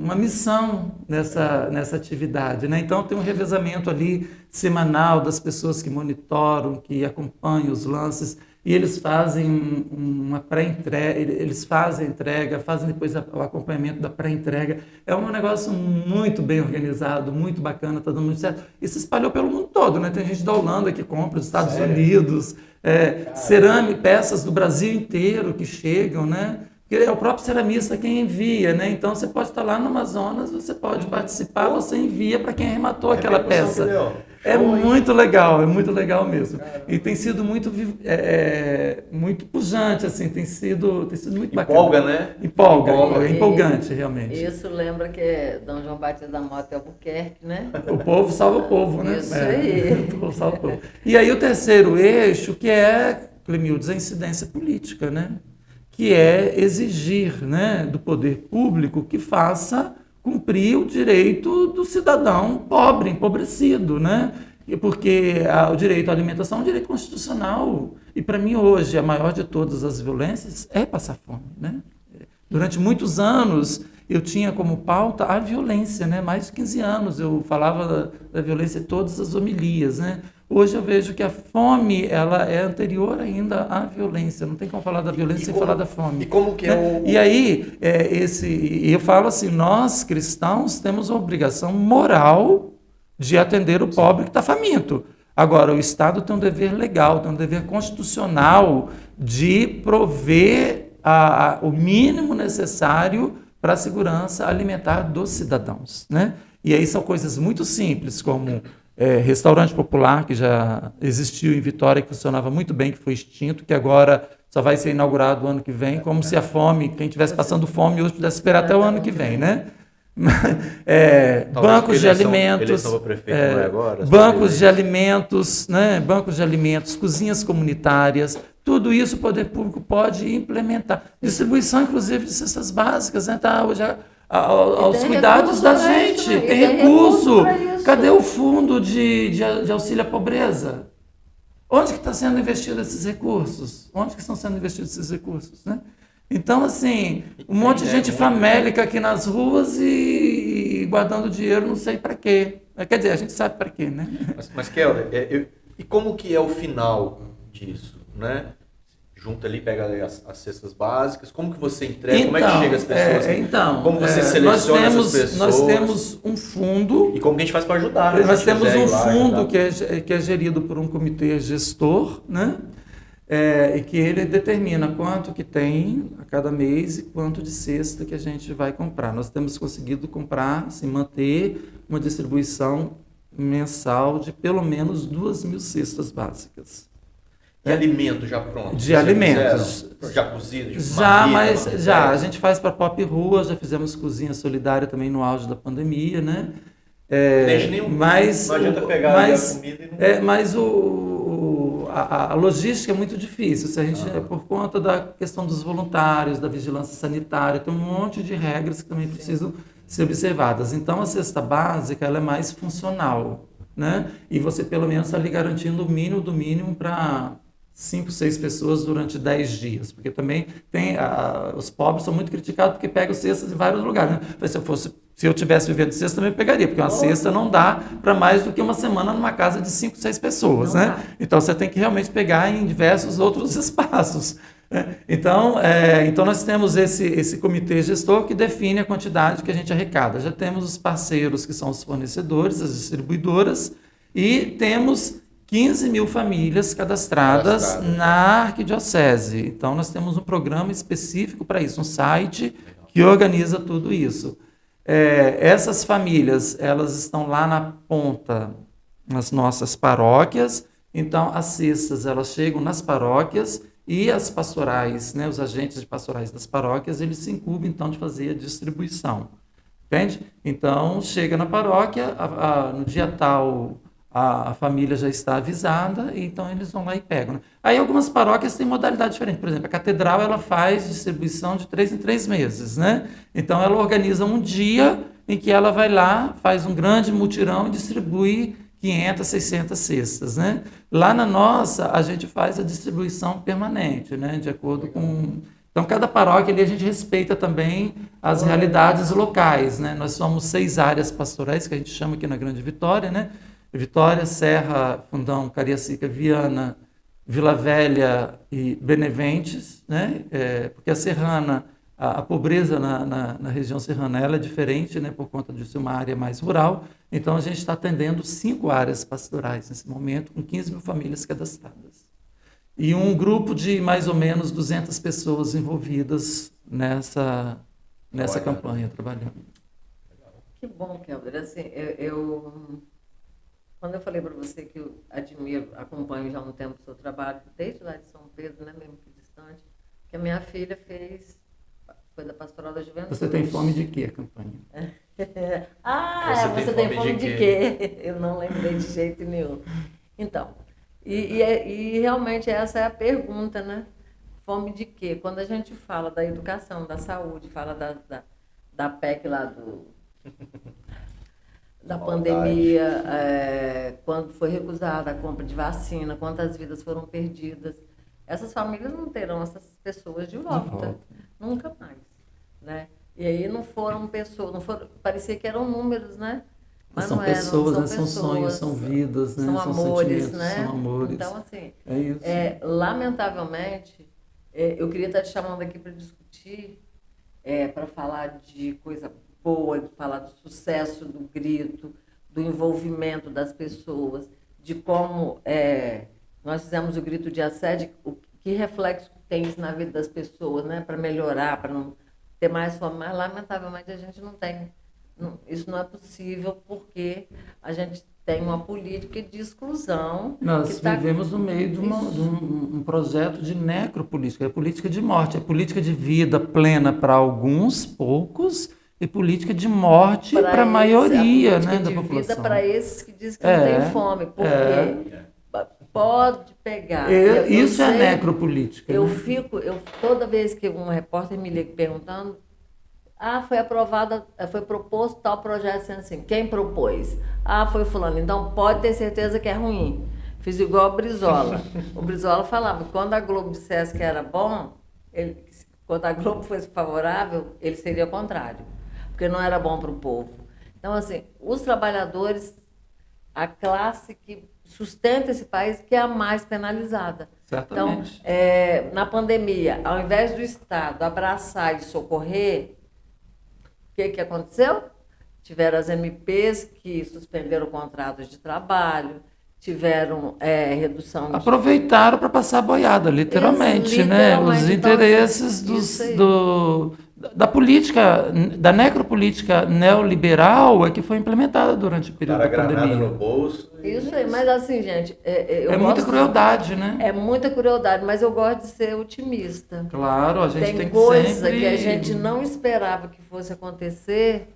uma missão nessa atividade, né? Então tem um revezamento ali semanal das pessoas que monitoram, que acompanham os lances, e eles fazem uma pré-entrega, eles fazem a entrega, fazem depois o acompanhamento da pré-entrega. É um negócio muito bem organizado, muito bacana, está dando muito certo. E se espalhou pelo mundo todo, né? Tem gente da Holanda que compra, dos Estados Unidos, cerâmica, peças do Brasil inteiro que chegam, né? Porque é o próprio ceramista quem envia, né? Então você pode estar lá no Amazonas, você pode participar, você envia para quem arrematou aquela peça. É muito legal mesmo. E tem sido muito pujante, assim, tem sido muito bacana. Empolga, né? É empolgante, realmente. Isso lembra que é Dom João Batista da Mota e Albuquerque, né? O povo salva o povo, né? Isso aí. O povo salva o povo. E aí o terceiro eixo, que é, Clemildes, a incidência política, né? Que é exigir, né, do poder público que faça cumprir o direito do cidadão pobre, empobrecido, né? Porque o direito à alimentação é um direito constitucional. E, para mim, hoje, a maior de todas as violências é passar fome, né? Durante muitos anos, eu tinha como pauta a violência, né? Mais de 15 anos eu falava da violência em todas as homilias, né? Hoje eu vejo que a fome ela é anterior ainda à violência. Não tem como falar da violência sem falar da fome. E como que é o... E aí, eu falo assim, nós cristãos temos a obrigação moral de atender o pobre que está faminto. Agora, o Estado tem um dever legal, tem um dever constitucional de prover o mínimo necessário para a segurança alimentar dos cidadãos, né? E aí são coisas muito simples, como restaurante popular, que já existiu em Vitória, que funcionava muito bem, que foi extinto, que agora só vai ser inaugurado o ano que vem, como se a fome, quem estivesse passando fome hoje pudesse esperar até o ano que vem, né? Bancos de alimentos, bancos de alimentos, né? Bancos de alimentos, cozinhas comunitárias, tudo isso o poder público pode implementar. Distribuição, inclusive, de cestas básicas, né? Tá hoje aos cuidados da gente. Tem recurso. Cadê o fundo de auxílio à pobreza? Onde que está sendo investido esses recursos? Onde que estão sendo investidos esses recursos, né? Então, assim, um monte de gente famélica aqui nas ruas e guardando dinheiro não sei para quê. Quer dizer, a gente sabe para quê, né? Mas Kelder, e como que é o final disso, né? Junta ali, pega ali as cestas básicas, como que você entrega, como é que chega as pessoas? Como você seleciona essas pessoas? Nós temos um fundo... E como que a gente faz para ajudar? Né? Nós temos um fundo que é gerido por um comitê gestor, né? E que ele determina quanto que tem a cada mês e quanto de cesta que a gente vai comprar. Nós temos conseguido comprar, assim, manter uma distribuição mensal de pelo menos 2.000 cestas básicas. E alimento já pronto? De alimentos. Já cozido? Já. A gente faz para Pop Rua, já fizemos cozinha solidária também no auge da pandemia, né? Não adianta pegar a comida e não... Mas a logística é muito difícil. Se a gente, por conta da questão dos voluntários, da vigilância sanitária, tem um monte de regras que também precisam ser observadas. Então, a cesta básica ela é mais funcional, né? E você, pelo menos, está ali garantindo o mínimo do mínimo para 5, 6 pessoas durante 10 dias. Porque também tem os pobres são muito criticados porque pegam cestas em vários lugares, né? Se eu tivesse vivendo de cesta, também pegaria, porque uma cesta não dá para mais do que uma semana numa casa de 5, 6 pessoas, né? Então, você tem que realmente pegar em diversos outros espaços. Né? Então, nós temos esse comitê gestor que define a quantidade que a gente arrecada. Já temos os parceiros, que são os fornecedores, as distribuidoras, e temos 15.000 famílias cadastradas na arquidiocese. Então, nós temos um programa específico para isso, um site que organiza tudo isso. Essas famílias, elas estão lá na ponta, nas nossas paróquias. Então, as cestas, elas chegam nas paróquias e as pastorais, né, os agentes de pastorais das paróquias, eles se incumbem, então, de fazer a distribuição. Entende? Então, chega na paróquia, no dia tal... A família já está avisada, e então eles vão lá e pegam. Né? Aí algumas paróquias têm modalidade diferente. Por exemplo, a catedral ela faz distribuição de 3 em 3 meses. Né? Então ela organiza um dia em que ela vai lá, faz um grande mutirão e distribui 500, 600 cestas. Né? Lá na nossa, a gente faz a distribuição permanente, né? De acordo com... Então, cada paróquia ali a gente respeita também as realidades locais. Né? Nós somos 6 áreas pastorais, que a gente chama aqui na Grande Vitória, né? Vitória, Serra, Fundão, Cariacica, Viana, Vila Velha e Beneventes, né? Porque a serrana, a pobreza na região serrana ela é diferente, né? Por conta de ser uma área mais rural. Então, a gente está atendendo 5 áreas pastorais nesse momento, com 15.000 famílias cadastradas. E um grupo de mais ou menos 200 pessoas envolvidas nessa campanha, trabalhando. Que bom, Kelder. Assim, quando eu falei para você que eu admiro, acompanho já há um tempo o seu trabalho, desde lá de São Pedro, né, mesmo que distante, que a minha filha foi da Pastoral da Juventude. Você tem fome de quê, a campanha? Você tem fome de quê? Eu não lembrei de jeito nenhum. Então, e realmente essa é a pergunta, né? Fome de quê? Quando a gente fala da educação, da saúde, fala da PEC lá da pandemia, quando foi recusada a compra de vacina, quantas vidas foram perdidas. Essas famílias não terão essas pessoas de volta. Nunca mais. Né? E aí não foram pessoas, parecia que eram números, né? Mas são não eram, pessoas, são né? São sonhos, são vidas, né? são amores, sentimentos, né? são amores. Então, assim, É isso. lamentavelmente, eu queria estar te chamando aqui para discutir, para falar de coisa boa, de falar do sucesso do grito, do envolvimento das pessoas, de como nós fizemos o grito dia 7, que reflexo tem isso na vida das pessoas, né? Para melhorar, para não ter mais fome. Mas, lamentavelmente, a gente não tem. Isso não é possível porque a gente tem uma política de exclusão. Nós vivemos no meio de um projeto de necropolítica, é política de morte, é política de vida plena para alguns poucos e política de morte para a maioria, né, da população. Vida para esses que dizem que não tem fome, porque pode pegar. Isso é necropolítica. Toda vez que um repórter me liga perguntando, foi proposto tal projeto sendo assim. Quem propôs? Foi fulano. Então pode ter certeza que é ruim. Fiz igual o Brizola. O Brizola falava que quando a Globo dissesse que era bom, quando a Globo fosse favorável, ele seria o contrário, porque não era bom para o povo. Então, assim, os trabalhadores, a classe que sustenta esse país, que é a mais penalizada. Certamente. Então, na pandemia, ao invés do Estado abraçar e socorrer, o que aconteceu? Tiveram as MPs que suspenderam contratos de trabalho, tiveram redução de... Aproveitaram para passar a boiada, literalmente, né? Os interesses da política, da necropolítica neoliberal que foi implementada durante o período da pandemia. Granada no bolso. Isso aí, mas assim, gente... muita crueldade, né? É muita crueldade, mas eu gosto de ser otimista. Claro, a gente tem que coisa que a gente não esperava que fosse acontecer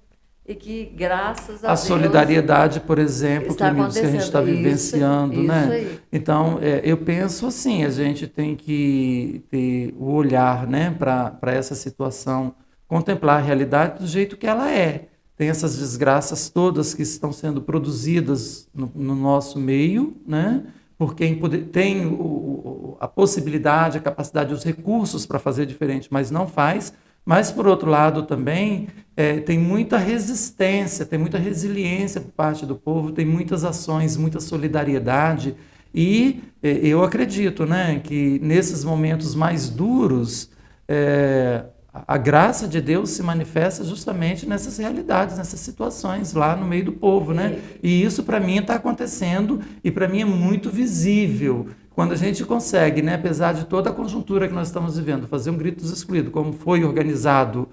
e que, graças a Deus... A solidariedade, por exemplo, que a gente está vivenciando, né? Aí. Então, eu penso assim, a gente tem que ter o olhar, né, para essa situação, contemplar a realidade do jeito que ela é. Tem essas desgraças todas que estão sendo produzidas no nosso meio, né? Por quem tem a possibilidade, a capacidade, os recursos para fazer diferente, mas não faz. Mas, por outro lado, também tem muita resistência, tem muita resiliência por parte do povo, tem muitas ações, muita solidariedade. E eu acredito, né, que nesses momentos mais duros, a graça de Deus se manifesta justamente nessas realidades, nessas situações lá no meio do povo, né? E isso para mim está acontecendo e para mim é muito visível. Quando a gente consegue, né, apesar de toda a conjuntura que nós estamos vivendo, fazer um grito dos excluídos, como foi organizado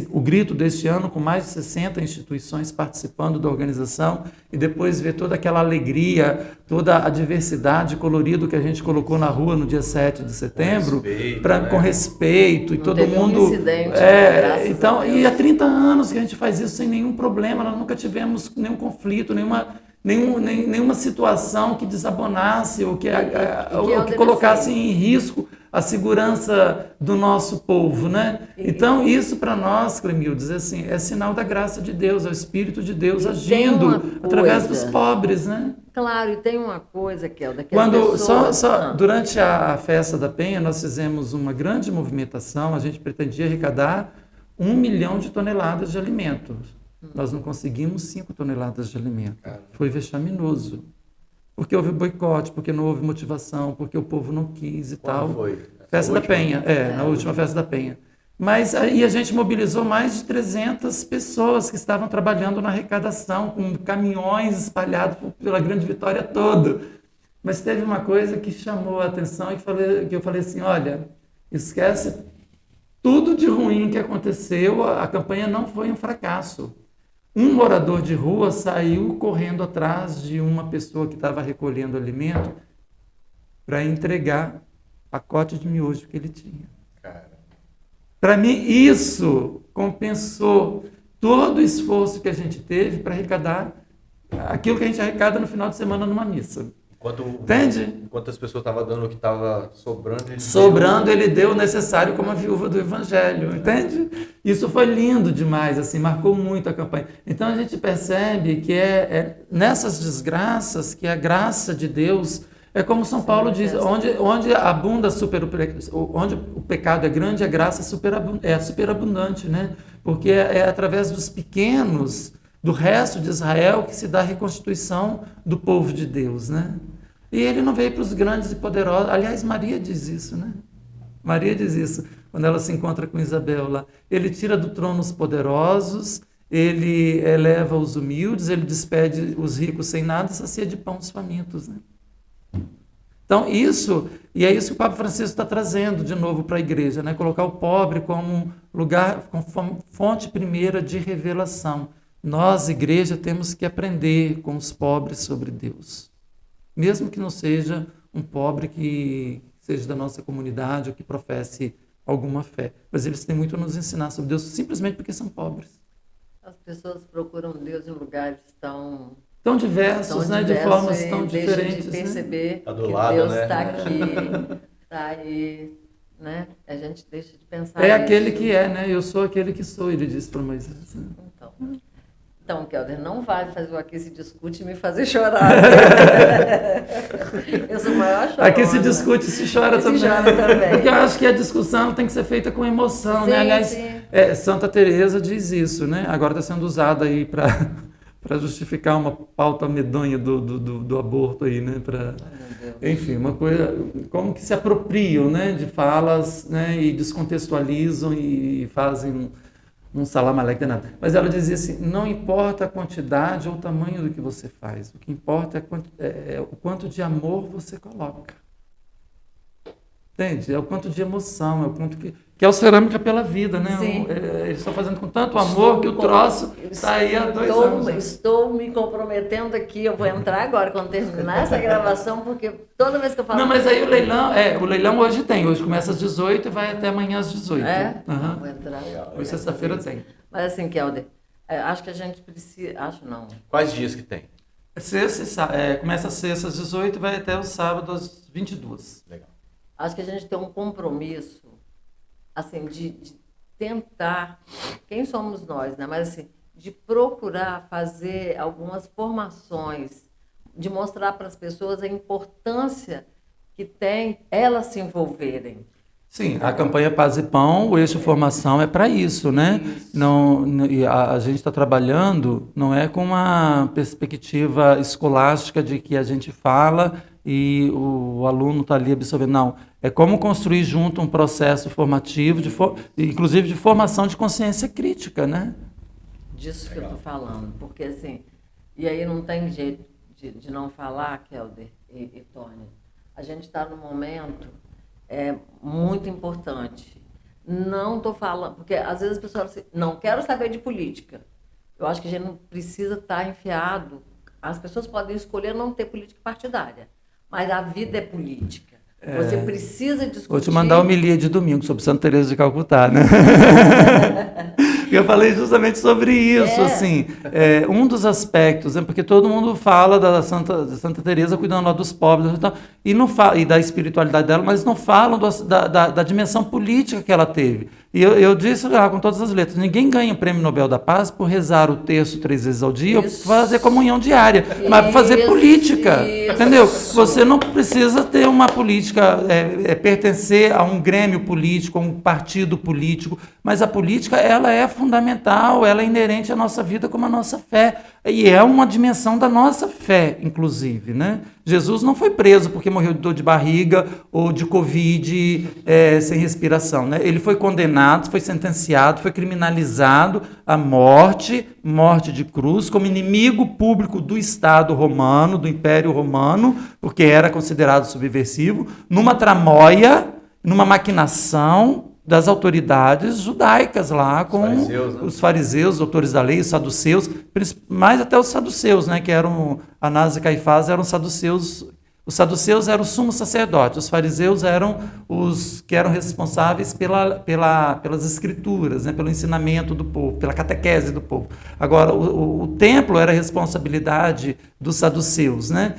o grito deste ano, com mais de 60 instituições participando da organização, e depois ver toda aquela alegria, toda a diversidade colorida que a gente colocou na rua no dia 7 de setembro, com respeito, e todo mundo... Um incidente, então, e há 30 anos que a gente faz isso sem nenhum problema, nós nunca tivemos nenhum conflito, nenhuma situação que desabonasse ou que colocasse em risco a segurança do nosso povo, né? Então, isso para nós, Clemildes, assim, é sinal da graça de Deus, é o Espírito de Deus agindo através dos pobres, né? Claro, e tem uma coisa, Kelda, que durante a Festa da Penha, nós fizemos uma grande movimentação, a gente pretendia arrecadar 1 milhão de toneladas de alimentos. Nós não conseguimos 5 toneladas de alimento. Foi vexaminoso. Porque houve boicote, porque não houve motivação, porque o povo não quis e tal. Foi? Festa da Penha, na última Festa da Penha. Mas aí a gente mobilizou mais de 300 pessoas que estavam trabalhando na arrecadação, com caminhões espalhados pela Grande Vitória toda. Mas teve uma coisa que chamou a atenção e que eu falei assim, olha, esquece tudo de ruim que aconteceu, a campanha não foi um fracasso. Um morador de rua saiu correndo atrás de uma pessoa que estava recolhendo alimento para entregar pacote de miojo que ele tinha. Para mim, isso compensou todo o esforço que a gente teve para arrecadar aquilo que a gente arrecada no final de semana numa missa. Entende? Enquanto as pessoas estavam dando o que estava sobrando, ele deu o necessário como a viúva do Evangelho, entende? Isso foi lindo demais, assim, marcou muito a campanha. Então a gente percebe que nessas desgraças que a graça de Deus é como São Paulo diz, onde abunda onde o pecado é grande, a graça é superabundante, né? Porque é através dos pequenos do resto de Israel que se dá a reconstituição do povo de Deus, né? E ele não veio para os grandes e poderosos. Aliás, Maria diz isso, né? Maria diz isso quando ela se encontra com Isabel lá. Ele tira do trono os poderosos, ele eleva os humildes, ele despede os ricos sem nada e sacia de pão os famintos, né? Então, isso, e é isso que o Papa Francisco está trazendo de novo para a igreja, né? Colocar o pobre como um lugar, como fonte primeira de revelação. Nós, igreja, temos que aprender com os pobres sobre Deus. Mesmo que não seja um pobre que seja da nossa comunidade ou que professe alguma fé. Mas eles têm muito a nos ensinar sobre Deus, simplesmente porque são pobres. As pessoas procuram Deus em lugares tão diversos, né? De formas tão diferentes. De perceber Tá do que lado, Deus né? está aqui, está aí, né? A gente deixa de pensar É isso. aquele que é, né? Eu sou aquele que sou, ele disse para Moisés. Né? Então, Kelder, não vai fazer o Aqui Se Discute e me fazer chorar. Eu sou o maior chorona. Aqui se discute e se chora também. Se chora também. Porque eu acho que a discussão tem que ser feita com emoção, Sim, né? Aliás, sim. Santa Teresa diz isso, né? Agora está sendo usada aí para justificar uma pauta medonha do aborto aí, né? Enfim, uma coisa, como que se apropriam, né? De falas, né? E descontextualizam e fazem um salamaleque danado. Mas ela dizia assim, não importa a quantidade ou o tamanho do que você faz, o que importa é o quanto de amor você coloca. Entende? É o quanto de emoção, é o quanto que é o Cerâmica pela Vida, né? Sim. Eles estão fazendo com tanto amor que o troço está aí há 2 anos. Estou me comprometendo aqui, eu vou entrar agora quando terminar essa gravação, porque toda vez que eu falo... Não, mas aí o leilão hoje começa às 18 e vai até amanhã às 18. É? Uhum. Vou entrar. Hoje sexta-feira tem. Mas assim, Kelder, acho que a gente precisa... Acho não. Quais dias que tem? Começa sexta às 18 e vai até o sábado às 22. Legal. Acho que a gente tem um compromisso, assim, de tentar, quem somos nós, né? Mas assim, de procurar fazer algumas formações, de mostrar para as pessoas a importância que tem elas se envolverem. Sim, a campanha Paz e Pão, o eixo formação é para isso, né? Não, a gente está trabalhando, não é com uma perspectiva escolástica de que a gente fala e o aluno está ali absorvendo. Não, é como construir junto um processo formativo, inclusive de formação de consciência crítica, né? Disso que eu estou falando, porque assim, e aí não tem jeito de não falar, Kelder e Tônia, a gente está num momento muito importante. Não estou falando, porque às vezes as pessoas falam assim, não quero saber de política. Eu acho que a gente não precisa estar enfiado. As pessoas podem escolher não ter política partidária, mas a vida é política. Você precisa discutir... Vou te mandar a homilia de domingo sobre Santa Teresa de Calcutá, né? Eu falei justamente sobre isso, assim, um dos aspectos, porque todo mundo fala da Santa Teresa cuidando lá dos pobres e não fala, e da espiritualidade dela, mas não falam da dimensão política que ela teve. E eu disse lá com todas as letras, ninguém ganha o Prêmio Nobel da Paz por rezar o terço 3 vezes ao dia ou por fazer comunhão diária, mas por fazer política, entendeu? Você não precisa ter uma política, pertencer a um grêmio político, a um partido político, mas a política, ela é fundamental, ela é inerente à nossa vida como a nossa fé, e é uma dimensão da nossa fé, inclusive, né? Jesus não foi preso porque morreu de dor de barriga ou de Covid sem respiração, né? Ele foi condenado, foi sentenciado, foi criminalizado à morte de cruz, como inimigo público do Estado romano, do Império Romano, porque era considerado subversivo, numa tramóia, numa maquinação das autoridades judaicas lá, com os fariseus, os doutores da lei, os saduceus, mais até os saduceus, né, que eram Anás e Caifás, eram saduceus. Os saduceus eram o sumo sacerdote, os fariseus eram os que eram responsáveis pelas escrituras, né, pelo ensinamento do povo, pela catequese do povo. Agora, o templo era responsabilidade dos saduceus, né?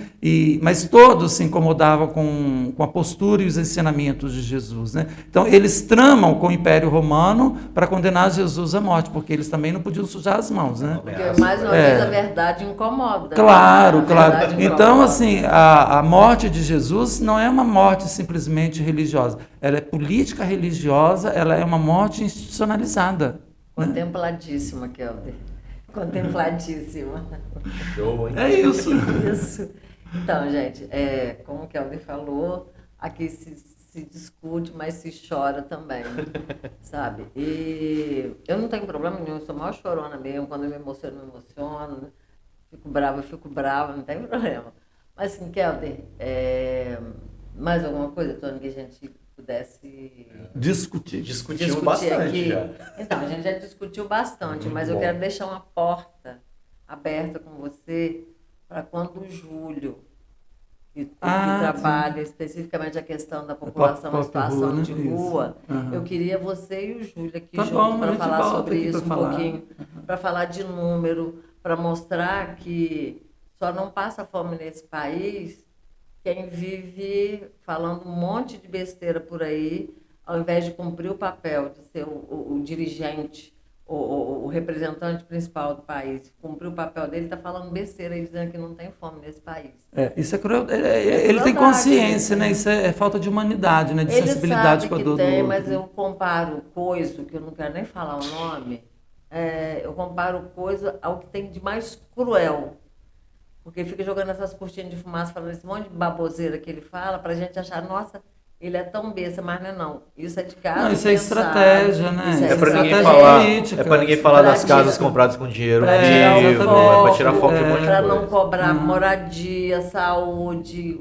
Mas todos se incomodavam com a postura e os ensinamentos de Jesus, né? Então, eles tramam com o Império Romano para condenar Jesus à morte, porque eles também não podiam sujar as mãos, né? Porque, mais uma vez, a verdade incomoda. Claro, né? claro. Então, assim, a morte de Jesus não é uma morte simplesmente religiosa. Ela é política religiosa, ela é uma morte institucionalizada. Contempladíssima, Kelder. Contemplatíssima. Show, hein? É isso. Isso. Então, gente, como o Kelvin falou, aqui se discute, mas se chora também, sabe? E eu não tenho problema nenhum, eu sou maior chorona mesmo, quando eu me emociono, fico brava, não tem problema. Mas assim, Kelvin, mais alguma coisa, Tony, que a gente pudesse Discutimos bastante aqui? já. Então, a gente já discutiu bastante, Muito mas eu bom. quero deixar uma porta aberta com você para quando o Júlio, que trabalha especificamente a questão da população em situação de rua, eu queria você e o Júlio aqui junto para falar sobre isso um pouquinho, para falar de número, para mostrar que só não passa fome nesse país quem vive falando um monte de besteira por aí, ao invés de cumprir o papel de ser o dirigente, o representante principal do país, cumprir o papel dele, está falando besteira e dizendo que não tem fome nesse país. Isso é cruel. Ele tem consciência, né? Isso é falta de humanidade, né? De sensibilidade com a dor do outro. Mas eu comparo coisa, que eu não quero nem falar o nome, eu comparo coisa ao que tem de mais cruel. Porque fica jogando essas cortinas de fumaça, falando esse monte de baboseira que ele fala, para a gente achar, nossa, ele é tão besta, mas não é não. Isso é de casa. Não, isso é estratégia, né? É para ninguém falar das casas compradas com dinheiro vivo, para tirar foco de um monte de coisa. Para não cobrar moradia, saúde,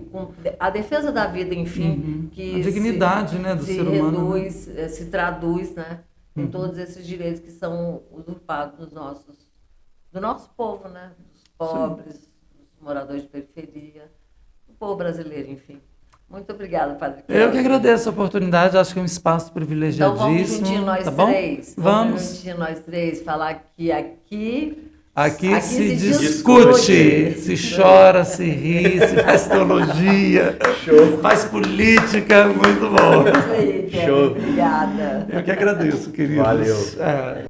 a defesa da vida, enfim, que a dignidade, né, do ser humano, se traduz, né, em todos esses direitos que são usurpados do nosso povo, né, dos pobres, moradores de periferia, o povo brasileiro, enfim. Muito obrigada, Padre Kelvin. Eu que agradeço a oportunidade, acho que é um espaço privilegiadíssimo. Então vamos juntinho nós três. Vamos juntinho nós três, falar que aqui se discute, se chora, se ri, se faz teologia, faz política, muito bom. Isso aí, Kelvin. Obrigada. Eu que agradeço, queridos. Valeu.